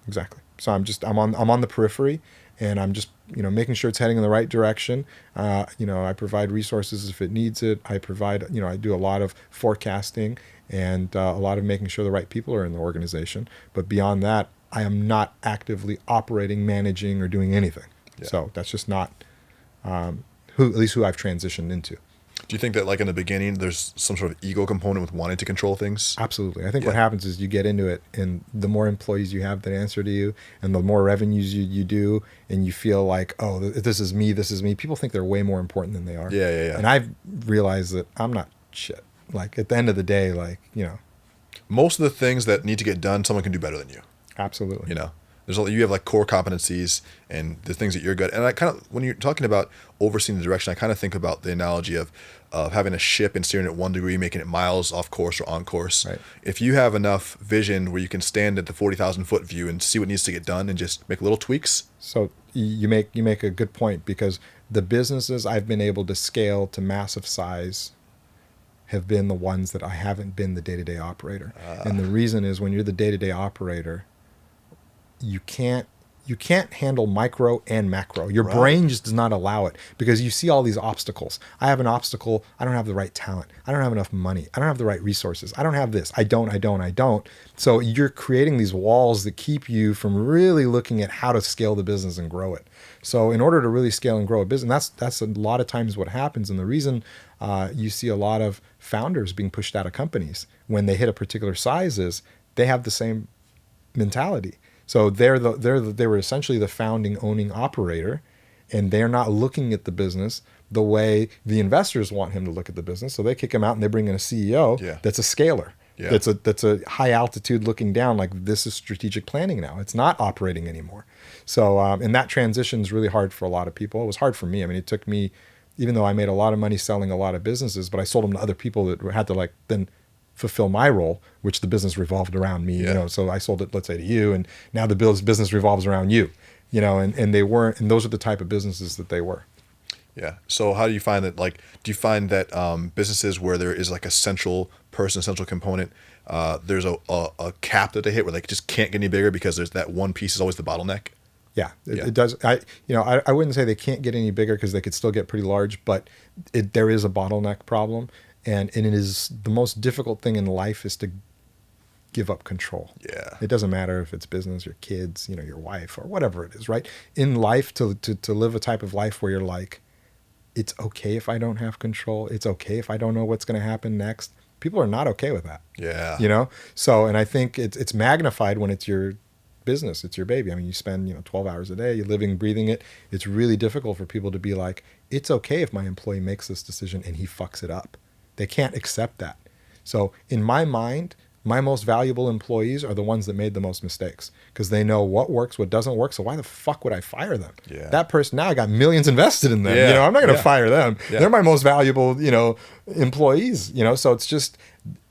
exactly. So I'm on the periphery, and I'm just, you know, making sure it's heading in the right direction. You know, I provide resources if it needs it. I do a lot of forecasting and a lot of making sure the right people are in the organization. But beyond that, I am not actively operating, managing, or doing anything. Yeah. So that's just not at least who I've transitioned into. Do you think that, like, in the beginning, there's some sort of ego component with wanting to control things? Absolutely. I think what happens is you get into it, and the more employees you have that answer to you, and the more revenues you do, and you feel like, oh, this is me. People think they're way more important than they are. Yeah. And I've realized that I'm not shit. Like, at the end of the day, like, you know. Most of the things that need to get done, someone can do better than you. Absolutely. You know, you have like core competencies and the things that you're good. And I kind of, when you're talking about overseeing the direction, I kind of think about the analogy of having a ship and steering it 1 degree, making it miles off course or on course. Right. If you have enough vision where you can stand at the 40,000 foot view and see what needs to get done and just make little tweaks. So you make a good point, because the businesses I've been able to scale to massive size have been the ones that I haven't been the day-to-day operator. And the reason is, when you're the day-to-day operator, you can't handle micro and macro. Your brain just does not allow it, because you see all these obstacles. I have an obstacle. I don't have the right talent. I don't have enough money. I don't have the right resources. I don't have this. I don't. So you're creating these walls that keep you from really looking at how to scale the business and grow it. So in order to really scale and grow a business, that's a lot of times what happens. And the reason you see a lot of founders being pushed out of companies when they hit a particular size is they have the same mentality. So they were essentially the founding, owning operator, and they're not looking at the business the way the investors want him to look at the business. So they kick him out and they bring in a CEO that's a scaler. Yeah. That's a high altitude looking down, like, this is strategic planning now. It's not operating anymore. So and that transition is really hard for a lot of people. It was hard for me. I mean, it took me, even though I made a lot of money selling a lot of businesses, but I sold them to other people that had to then fulfill my role, which the business revolved around me. So I sold it, let's say, to you, and now the business revolves around you. And they weren't, and those are the type of businesses that they were. Yeah. So how do you find that, do you find that businesses where there is a central person, central component, there's a cap that they hit where they just can't get any bigger because there's that one piece is always the bottleneck? Yeah, it does. I wouldn't say they can't get any bigger, because they could still get pretty large, but there is a bottleneck problem. And it is the most difficult thing in life is to give up control. Yeah. It doesn't matter if it's business, your kids, your wife, or whatever it is, right? In life, to live a type of life where you're like, it's okay if I don't have control. It's okay if I don't know what's going to happen next. People are not okay with that. Yeah. So, and I think it's magnified when it's your business, it's your baby. I mean, you spend 12 hours a day, you're living, breathing it. It's really difficult for people to be like, it's okay if my employee makes this decision and he fucks it up. They can't accept that. So in my mind, my most valuable employees are the ones that made the most mistakes, because they know what works, what doesn't work. So why the fuck would I fire them? Yeah. That person, now I got millions invested in them. Yeah. I'm not going to fire them. Yeah. They're my most valuable, employees. So it's just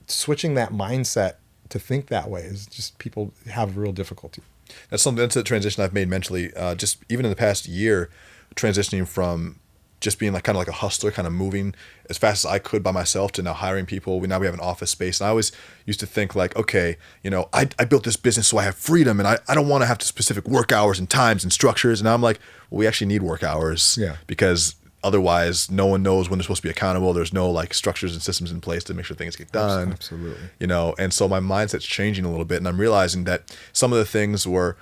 switching that mindset to think that way is just, people have real difficulty. That's a transition I've made mentally, just even in the past year, transitioning from just being kind of like a hustler, kind of moving as fast as I could by myself, to now hiring people. Now we have an office space. And I always used to think okay, I built this business so I have freedom, and I don't want to have to specific work hours and times and structures. And now I'm like, well, we actually need work hours, because otherwise no one knows when they're supposed to be accountable. There's no structures and systems in place to make sure things get done. Absolutely. And so my mindset's changing a little bit, and I'm realizing that some of the things were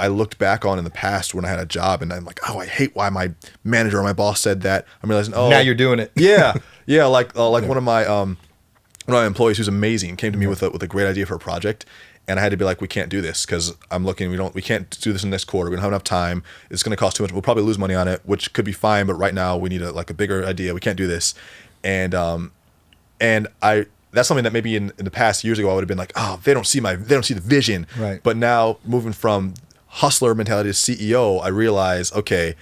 I looked back on in the past when I had a job, and I'm like, oh, I hate why my manager or my boss said that. I'm realizing, now you're doing it. Yeah. One of my employees who's amazing came to me with a great idea for a project, and I had to be like, we can't do this because I'm looking. We can't do this in this quarter. We don't have enough time. It's going to cost too much. We'll probably lose money on it, which could be fine, but right now we need a bigger idea. We can't do this, and that's something that maybe in the past years ago I would have been like, oh, they don't see the vision. Right. But now, moving from hustler mentality to CEO, I realize, okay,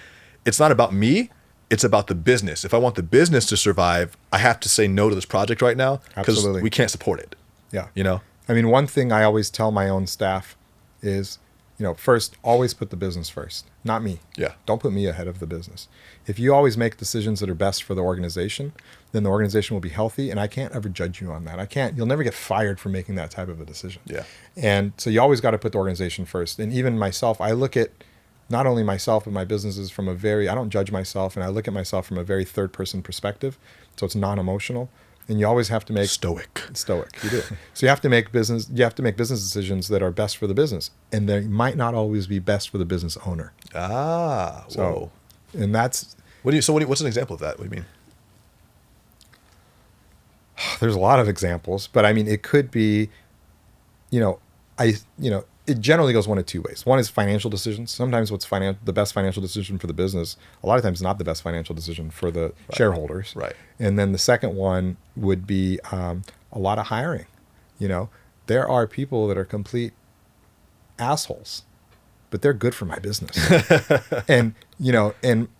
it's not about me, it's about the business. If I want the business to survive, I have to say no to this project right now, because we can't support it. Yeah. I mean, one thing I always tell my own staff is, first, always put the business first, not me. Yeah. Don't put me ahead of the business. If you always make decisions that are best for the organization, then the organization will be healthy, and I can't ever judge you on that. You'll never get fired for making that type of a decision. Yeah. And so you always got to put the organization first. And even myself, I look at not only myself, but my businesses from I don't judge myself, and I look at myself from a very third person perspective. So it's non-emotional. And you always have to make stoic. You do. So you have to make business decisions that are best for the business, and they might not always be best for the business owner. Ah, so, whoa. And that's what's an example of that? What do you mean? There's a lot of examples, but I mean, it could be, it generally goes one of two ways. One is financial decisions. Sometimes what's the best financial decision for the business, a lot of times not the best financial decision for the shareholders. Right. And then the second one would be a lot of hiring. There are people that are complete assholes, but they're good for my business. and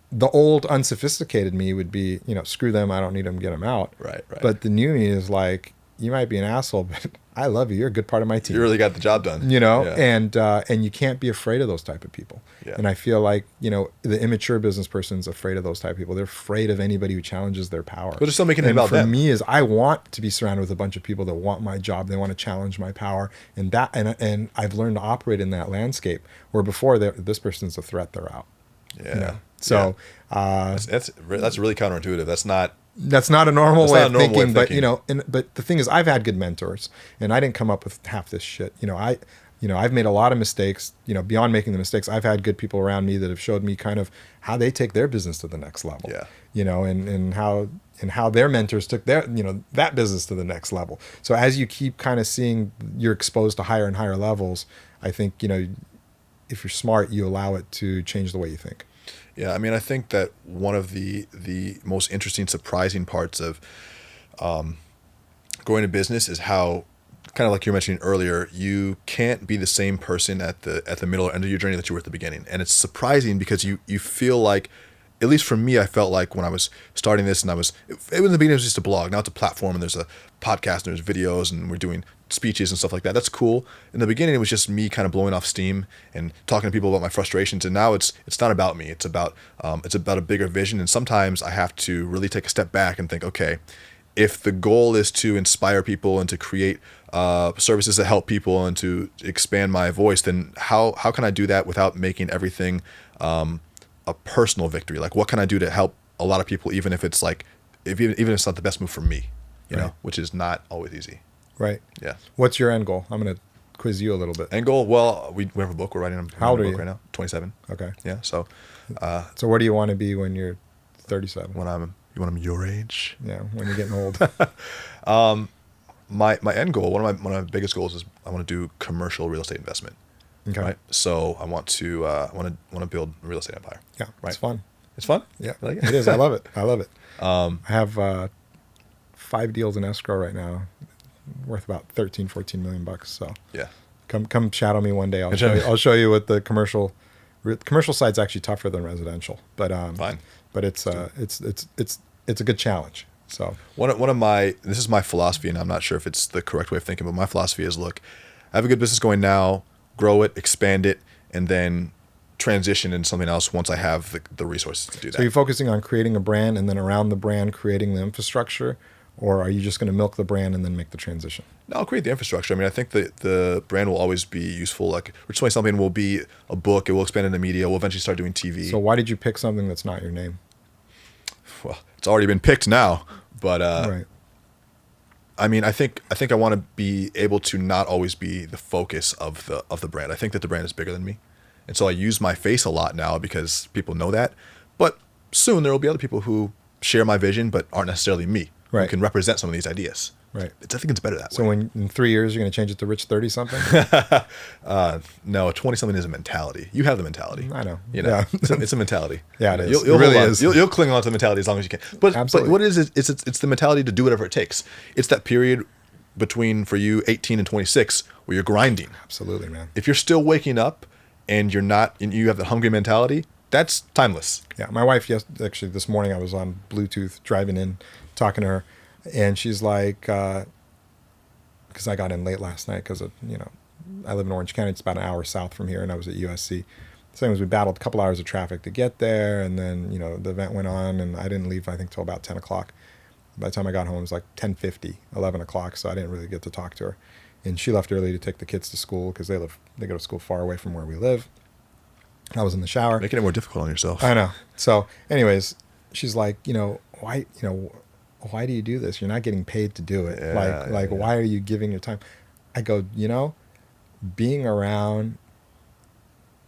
the old unsophisticated me would be, screw them, I don't need them, get them out. Right. But the new me is like, you might be an asshole, but I love you. You're a good part of my team. You really got the job done. You know, Yeah. and you can't be afraid of those type of people. Yeah. And I feel like, you know, the immature business person's afraid of those type of people. They're afraid of anybody who challenges their power. But they're still making it about them. For me, is I want to be surrounded with a bunch of people that want my job. They want to challenge my power, and I've learned to operate in that landscape. Where before, this person's a threat, they're out. Yeah. You know? So that's really counterintuitive. That's not a normal way of thinking. But thinking. you know, but the thing is, I've had good mentors, and I didn't come up with half this shit. You know, I've made a lot of mistakes. You know, beyond making the mistakes, I've had good people around me that have showed me kind of how they take their business to the next level. Yeah. You know, and how their mentors took their, you know, that business to the next level. So as you keep kind of seeing, you're exposed to higher and higher levels. I think, you know, if you're smart, you allow it to change the way you think. Yeah, I mean, I think that one of the most interesting, surprising parts of going to business is how, kind of like you were mentioning earlier, you can't be the same person at the middle or end of your journey that you were at the beginning. And it's surprising because you feel like, at least for me, I felt like when I was starting this, and it was in the beginning, it was just a blog. Now it's a platform, and there's a podcast, and there's videos, and we're doing speeches and stuff like that. That's cool. In the beginning, it was just me kind of blowing off steam and talking to people about my frustrations. And now it's not about me. It's about a bigger vision. And sometimes I have to really take a step back and think, okay, if the goal is to inspire people and to create services that help people and to expand my voice, then how can I do that without making everything a personal victory? Like, what can I do to help a lot of people, even if it's like, even if it's not the best move for me, you know, which is not always easy. Right. Yeah. What's your end goal? I'm going to quiz you a little bit. End goal? Well, we have a book. We're writing How old a are book you? right now. 27. Okay. Yeah. So where do you want to be when you're 37? when I'm your age. Yeah. When you're getting old. My end goal, one of my biggest goals is I want to do commercial real estate investment. Okay. Right. So I want to build a real estate empire. Yeah. Right. It's fun. It's fun. Yeah. You like It is. I love it. I have 5 deals in escrow right now, worth about 14 million bucks. So yeah. Come shadow me one day. I'll show you what the commercial side's actually tougher than residential, but Fine. But it's a good challenge. So One of this is my philosophy, and I'm not sure if it's the correct way of thinking, but my philosophy is, look, I have a good business going now, grow it, expand it, and then transition into something else once I have the resources to do that. So you're focusing on creating a brand, and then around the brand creating the infrastructure, or are you just going to milk the brand and then make the transition? No, I'll create the infrastructure. I mean, I think the brand will always be useful. Like, Rich20Something will be a book. It will expand into media. We'll eventually start doing TV. So why did you pick something that's not your name? Well, it's already been picked now, but Right. I mean, I think I want to be able to not always be the focus of the brand. I think that the brand is bigger than me, and so I use my face a lot now because people know that. But soon there will be other people who share my vision but aren't necessarily me. Right. Who can represent some of these ideas. Right. I think it's better that So way. when in 3 years you're going to change it to Rich30something? No, a 20-something is a mentality. You have the mentality. I know. You know, Yeah. it's a mentality. Yeah, it is. You'll It really hold on. is. You'll cling on to the mentality as long as you can. But Absolutely. what it is it's the mentality to do whatever it takes. It's that period between, for you, 18 and 26 where you're grinding. Absolutely, man. If you're still waking up and you have the hungry mentality, that's timeless. Yeah, my wife, actually this morning I was on Bluetooth driving in, talking to her, and she's like, because I got in late last night because I live in Orange County. It's about an hour south from here, and I was at USC. Same as we battled a couple hours of traffic to get there, and then the event went on, and I didn't leave I think till about 10 o'clock. By the time I got home, it was like 10:50, 11 o'clock, so I didn't really get to talk to her. And she left early to take the kids to school because they go to school far away from where we live. I was in the shower. Making it more difficult on yourself. I know. So anyways, she's like, why do you do this? You're not getting paid to do it. Yeah, why are you giving your time? I go, being around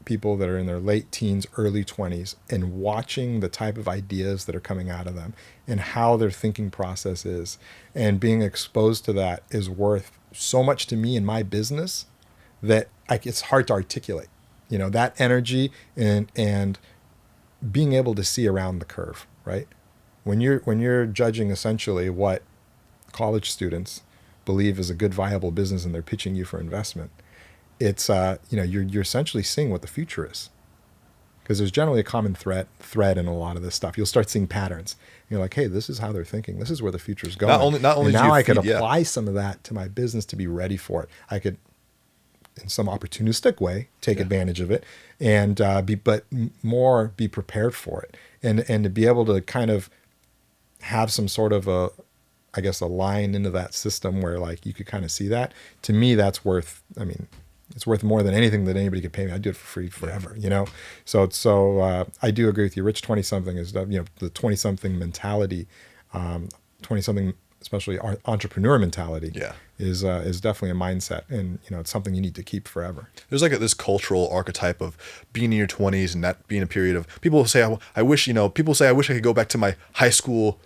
people that are in their late teens, early 20s, and watching the type of ideas that are coming out of them and how their thinking process is, and being exposed to that is worth so much to me in my business that it's hard to articulate. That energy and being able to see around the curve, right? When you're judging essentially what college students believe is a good viable business and they're pitching you for investment, it's you're essentially seeing what the future is. because there's generally a common thread in a lot of this stuff. You'll start seeing patterns. You're like, hey, this is how they're thinking. This is where the future's going. Not only and now I could apply some of that to my business to be ready for it. I could, in some opportunistic way, take advantage of it and be prepared for it. And to be able to kind of have some sort of a line into that system where like you could kind of see that. To me, that's worth, it's worth more than anything that anybody could pay me. I'd do it for free forever, So I do agree with you. Rich 20-something is, the 20-something mentality, 20-something, especially entrepreneur mentality, is definitely a mindset, and it's something you need to keep forever. There's like this cultural archetype of being in your 20s and that being a period of people say I wish I could go back to my high school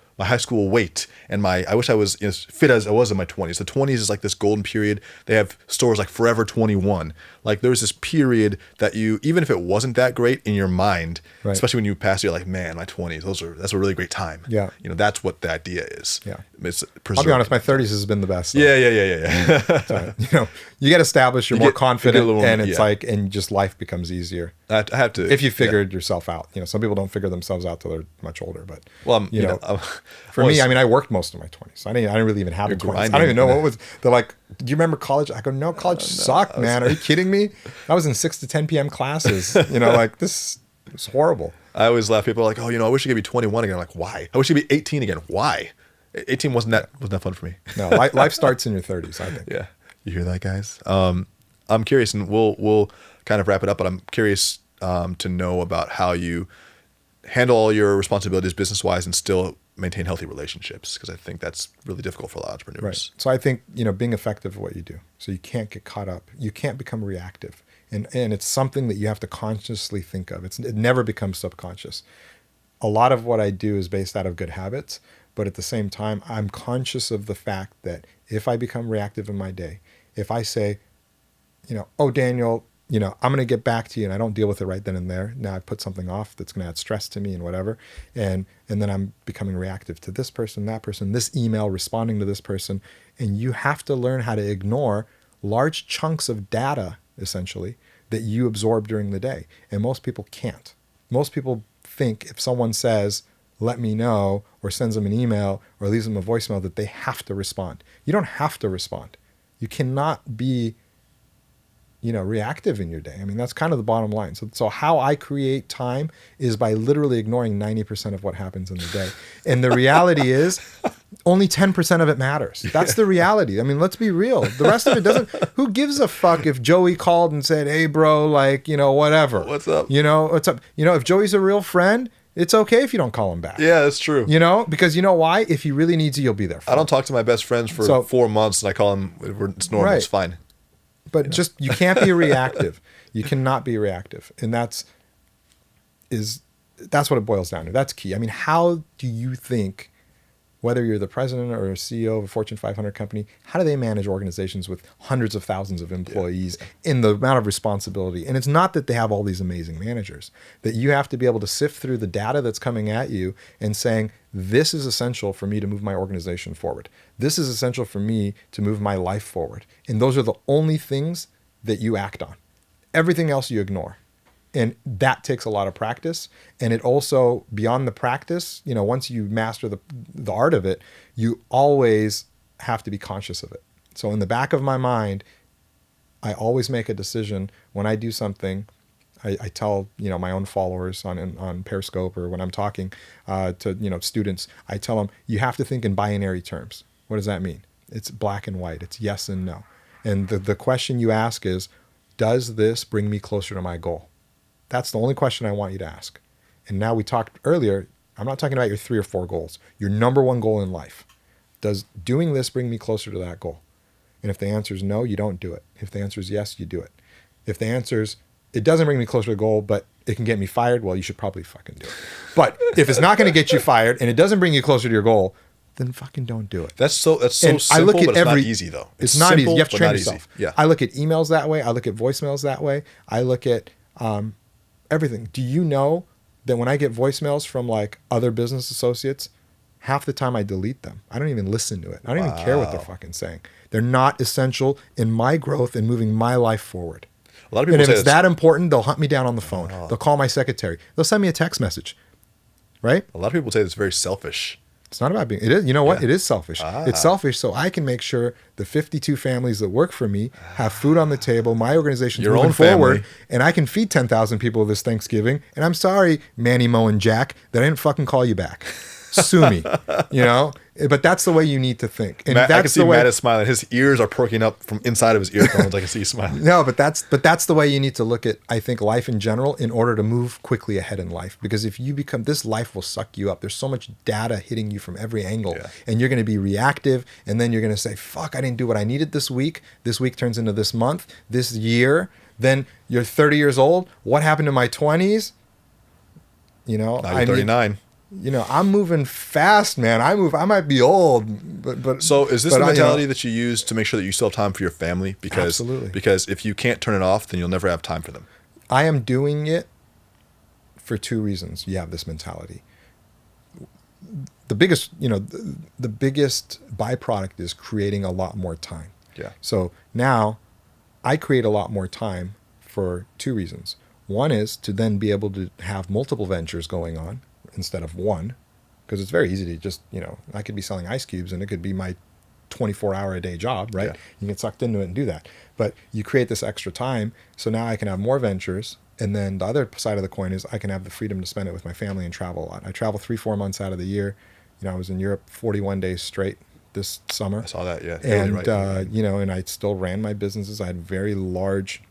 weight and I wish I was as fit as I was in my 20s. The 20s is like this golden period. They have stores like Forever 21. Like there's this period that you, even if it wasn't that great in your mind, especially when you pass, you're like, man, my 20s, that's a really great time. Yeah. That's what the idea is. Yeah. I'll be honest, my 30s has been the best. So. Yeah. So, you get established, you're more confident, and it's like, and just life becomes easier. I have to. If you figured yourself out. Some people don't figure themselves out till they're much older, but for me, I worked most of my 20s. I didn't really even have a 20s. I don't even know what was. They're like, do you remember college? I go, no, college sucked, man. Are you kidding me? I was in 6 to 10 p.m. classes. Like this was horrible. I always laugh. People are like, oh, I wish I could be 21 again. I'm like, why? I wish I could be 18 again. Why? 18 wasn't that fun for me. No, life starts in your 30s, I think. Yeah. You hear that, guys? I'm curious, and we'll kind of wrap it up, but I'm curious to know about how you handle all your responsibilities business-wise and still maintain healthy relationships, because I think that's really difficult for a lot of entrepreneurs. Right. So I think, being effective at what you do. So you can't get caught up. You can't become reactive. And it's something that you have to consciously think of. It never becomes subconscious. A lot of what I do is based out of good habits, but at the same time, I'm conscious of the fact that if I become reactive in my day, if I say, oh, Daniel, I'm going to get back to you, and I don't deal with it right then and there. Now I put something off that's going to add stress to me and whatever. And then I'm becoming reactive to this person, that person, this email, responding to this person. And you have to learn how to ignore large chunks of data, essentially, that you absorb during the day. And most people can't. Most people think if someone says, let me know, or sends them an email or leaves them a voicemail, that they have to respond. You don't have to respond. You cannot be reactive in your day. That's kind of the bottom line. So how I create time is by literally ignoring 90% of what happens in the day. And the reality is only 10% of it matters. That's the reality. Let's be real. The rest of it doesn't. Who gives a fuck if Joey called and said, hey bro, whatever. What's up? What's up? If Joey's a real friend, it's okay if you don't call him back. Yeah, that's true. Because why? If he really needs you, you'll be there for him. I don't talk to my best friends for 4 months and I call him, it's normal, right. It's fine. But you can't be reactive. You cannot be reactive. And that's what it boils down to. That's key. How do you think, whether you're the president or a CEO of a Fortune 500 company, how do they manage organizations with hundreds of thousands of employees in the amount of responsibility? And it's not that they have all these amazing managers, that you have to be able to sift through the data that's coming at you and saying, this is essential for me to move my organization forward. This is essential for me to move my life forward. And those are the only things that you act on. Everything else you ignore. And that takes a lot of practice. And it also, beyond the practice, once you master the art of it, you always have to be conscious of it. So in the back of my mind, I always make a decision when I do something. I tell, my own followers on Periscope, or when I'm talking to, students, I tell them, you have to think in binary terms. What does that mean? It's black and white. It's yes and no. And the question you ask is, does this bring me closer to my goal? That's the only question I want you to ask. And now we talked earlier, I'm not talking about your 3 or 4 goals, your number one goal in life. Does doing this bring me closer to that goal? And if the answer is no, you don't do it. If the answer is yes, you do it. If the answer is, it doesn't bring me closer to the goal, but it can get me fired, well, you should probably fucking do it. But if it's not going to get you fired and it doesn't bring you closer to your goal, then fucking don't do it. That's so simple, but it's not easy though. It's not easy. You have to train yourself. Yeah. I look at emails that way. I look at voicemails that way. I look at everything. Do you know that when I get voicemails from other business associates, half the time I delete them. I don't even listen to it. I don't even care what they're fucking saying. They're not essential in my growth and moving my life forward. A lot of people and if say it's that important, they'll hunt me down on the phone. They'll call my secretary. They'll send me a text message, right? A lot of people say it's very selfish. It's not about being, it is, you know what? Yeah. It is selfish. It's selfish so I can make sure the 52 families that work for me have food on the table, my organization's Your moving own forward, family. and I can feed 10,000 people this Thanksgiving. And I'm sorry, Manny, Mo, and Jack, that I didn't fucking call you back. Sue me, you know? But that's the way you need to think. And Matt, that's I can see the way, Matt is smiling. His ears are perking up from inside of his earphones. I can see you smiling. No, but that's the way you need to look at, I think, life in general in order to move quickly ahead in life. Because if you become, this life will suck you up. There's so much data hitting you from every angle, and you're going to be reactive, and then you're going to say, fuck, I didn't do what I needed this week. This week turns into this month, this year. Then you're 30 years old. What happened to my 20s? You know, Now you're 39. You know, I'm moving fast, man. I might be old, but So is this the mentality that you use to make sure that you still have time for your family? Because, Absolutely. Because if you can't turn it off, then you'll never have time for them. I am doing it for two reasons. You have this mentality. The biggest, the biggest byproduct is creating a lot more time. Yeah. So now I create a lot more time for two reasons. One is to then be able to have multiple ventures going on instead of one, because it's very easy to just, I could be selling ice cubes and it could be my 24-hour-a-day job, right? Yeah. You get sucked into it and do that. But you create this extra time, so now I can have more ventures. And then the other side of the coin is I can have the freedom to spend it with my family and travel a lot. I travel 3-4 months out of the year. I was in Europe 41 days straight this summer. I saw that, yeah. And, right. and I still ran my businesses. I had very large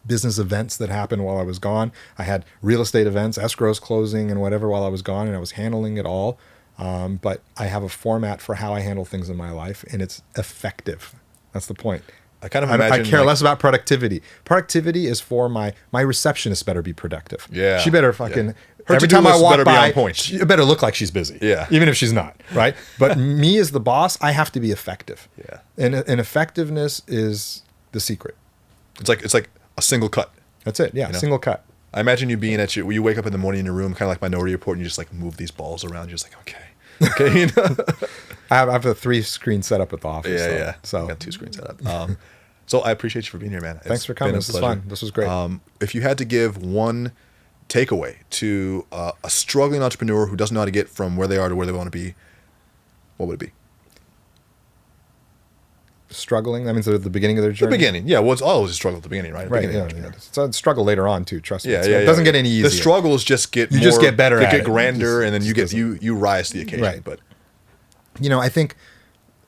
business events that happened while I was gone. I had real estate events, escrows closing and whatever while I was gone, and I was handling it all. But I have a format for how I handle things in my life, and it's effective. That's the point. I kind of imagine. I care less about productivity. Productivity is for my receptionist better be productive. Yeah. She better fucking. Yeah. Her Every to-do time I list walk better be by, on point. she better look like she's busy. Yeah. Even if she's not, right? But me as the boss, I have to be effective. Yeah. And effectiveness is the secret. It's like a single cut. That's it. Yeah. Single cut. I imagine you being you wake up in the morning in your room, kind of like Minority Report, and you just like move these balls around. You're just like, okay. I have a 3-screen setup at the office. Yeah. So I got 2 screens set up. So I appreciate you for being here, man. Thanks for coming. This was fun. This was great. If you had to give one takeaway to a struggling entrepreneur who doesn't know how to get from where they are to where they want to be, what would it be? Struggling? That means they're at the beginning of their journey? The beginning. Yeah, well, it's always a struggle at the beginning, right? Right. Yeah. It's a struggle later on, too. Trust me. Yeah, It doesn't get any easier. The struggles just get You just get better They at get it. grander, It and then you rise to the occasion. Right. But I think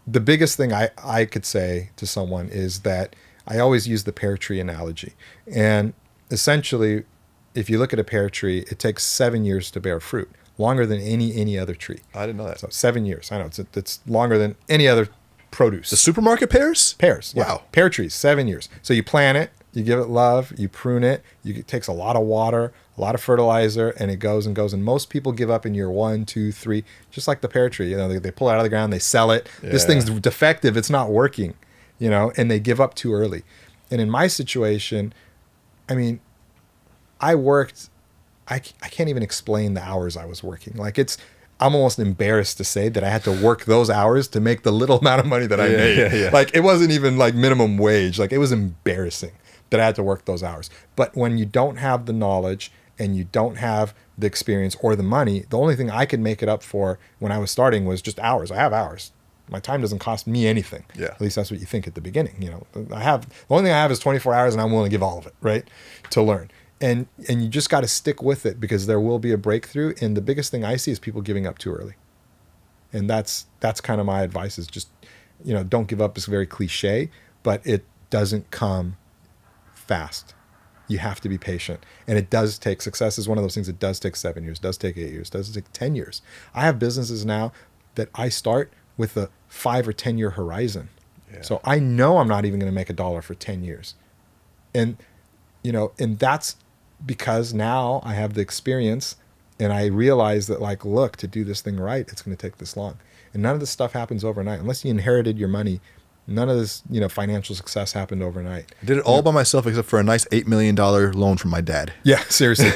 the biggest thing I could say to someone is that I always use the pear tree analogy. And essentially, if you look at a pear tree, it takes 7 years to bear fruit, longer than any other tree. I didn't know that. So 7 years. I know it's longer than any other produce. The supermarket pears? Pears. Yeah. Wow. Pear trees, 7 years. So you plant it, you give it love, you prune it, it takes a lot of water, a lot of fertilizer, and it goes and goes. And most people give up in year 1, 2, 3, just like the pear tree. They pull it out of the ground, they sell it. Yeah. This thing's defective, it's not working, and they give up too early. And in my situation, I worked, I can't even explain the hours I was working. I'm almost embarrassed to say that I had to work those hours to make the little amount of money that I made. Yeah. It wasn't even minimum wage. It was embarrassing that I had to work those hours. But when you don't have the knowledge and you don't have the experience or the money, the only thing I could make it up for when I was starting was just hours. I have hours. My time doesn't cost me anything. Yeah. At least that's what you think at the beginning. The only thing I have is 24 hours and I'm willing to give all of it, right? To learn. And you just got to stick with it because there will be a breakthrough. And the biggest thing I see is people giving up too early. And that's kind of my advice is just, don't give up. It's very cliche, but it doesn't come fast. You have to be patient. And it does take, success is one of those things that does take 7 years, does take 8 years, does take 10 years. I have businesses now that I start with a 5 or 10 year horizon. Yeah. So I know I'm not even going to make $1 for 10 years. And, and that's because now I have the experience and I realize that look, to do this thing right, it's going to take this long. And none of this stuff happens overnight. Unless you inherited your money, none of this, financial success happened overnight. I did it all by myself except for a nice $8 million loan from my dad. Yeah, seriously.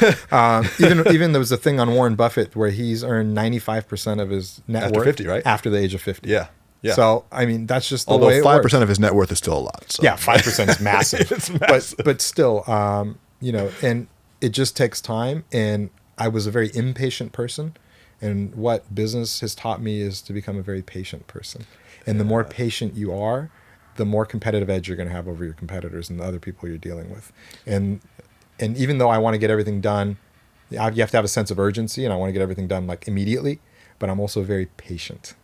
Even there was a thing on Warren Buffett where he's earned 95% of his net worth after 50, right? After the age of 50. Yeah. Yeah. So, I mean, that's just the Although way it 5% works. of his net worth is still a lot. So. Yeah, 5% is massive. It's massive. But still, you know, and it just takes time. And I was a very impatient person. And what business has taught me is to become a very patient person. And the more patient you are, the more competitive edge you're going to have over your competitors and the other people you're dealing with. And even though I want to get everything done, you have to have a sense of urgency, and I want to get everything done like immediately, but I'm also very patient.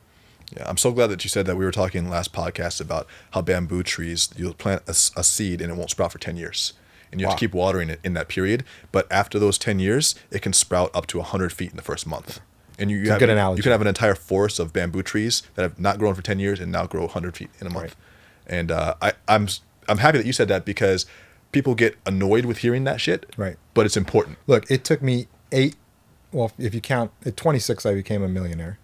Yeah, I'm so glad that you said that. We were talking in the last podcast about how bamboo trees, you'll plant a seed and it won't sprout for 10 years. And you have to keep watering it in that period. But after those 10 years, it can sprout up to 100 feet in the first month. And you can have an entire forest of bamboo trees that have not grown for 10 years and now grow 100 feet in a month. Right. And I'm happy that you said that, because people get annoyed with hearing that shit. Right. But it's important. Look, it took me if you count, at 26, I became a millionaire.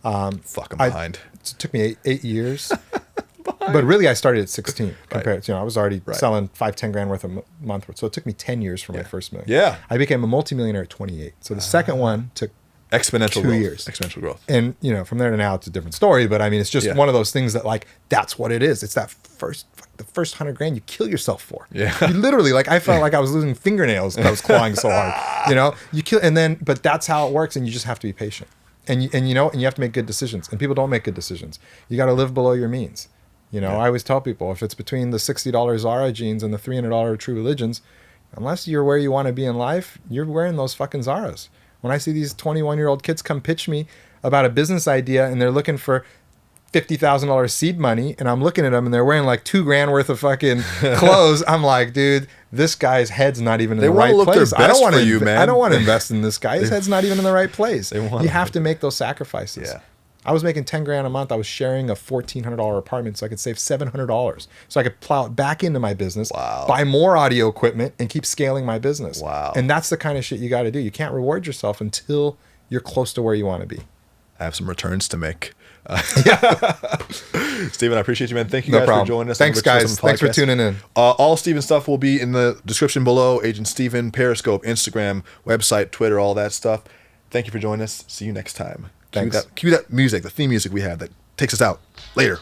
I'm behind. It took me eight years. But really, I started at 16 compared to, you know, I was already selling 5-10 grand worth a month. So it took me 10 years for my first million. Yeah. I became a multi-millionaire at 28. So the second one took exponential 2 years. Exponential growth. And, you know, from there to now, it's a different story. But I mean, it's just one of those things that, like, that's what it is. It's that the first 100 grand you kill yourself for. Yeah. You literally, like, I felt like I was losing fingernails because I was clawing so hard. You know, but that's how it works. And you just have to be patient. And you have to make good decisions. And people don't make good decisions. You got to live below your means. You know, I always tell people, if it's between the $60 Zara jeans and the $300 True Religions, unless you're where you want to be in life, you're wearing those fucking Zaras. When I see these 21-year-old kids come pitch me about a business idea and they're looking for $50,000 seed money, and I'm looking at them and they're wearing like $2 grand worth of fucking clothes, I'm like, dude, this guy's head's not even in the right place. I don't want to invest in this guy. His head's not even in the right place. You have to make those sacrifices. Yeah. I was making 10 grand a month. I was sharing a $1,400 apartment so I could save $700. So I could plow it back into my business, buy more audio equipment, and keep scaling my business. Wow. And that's the kind of shit you got to do. You can't reward yourself until you're close to where you want to be. I have some returns to make. Steven, I appreciate you, man. Thank you guys for joining us. Thanks, guys. Thanks for tuning in. All Steven stuff will be in the description below. Agent Steven, Periscope, Instagram, website, Twitter, all that stuff. Thank you for joining us. See you next time. Thanks. Cue that music, the theme music we have that takes us out. Later.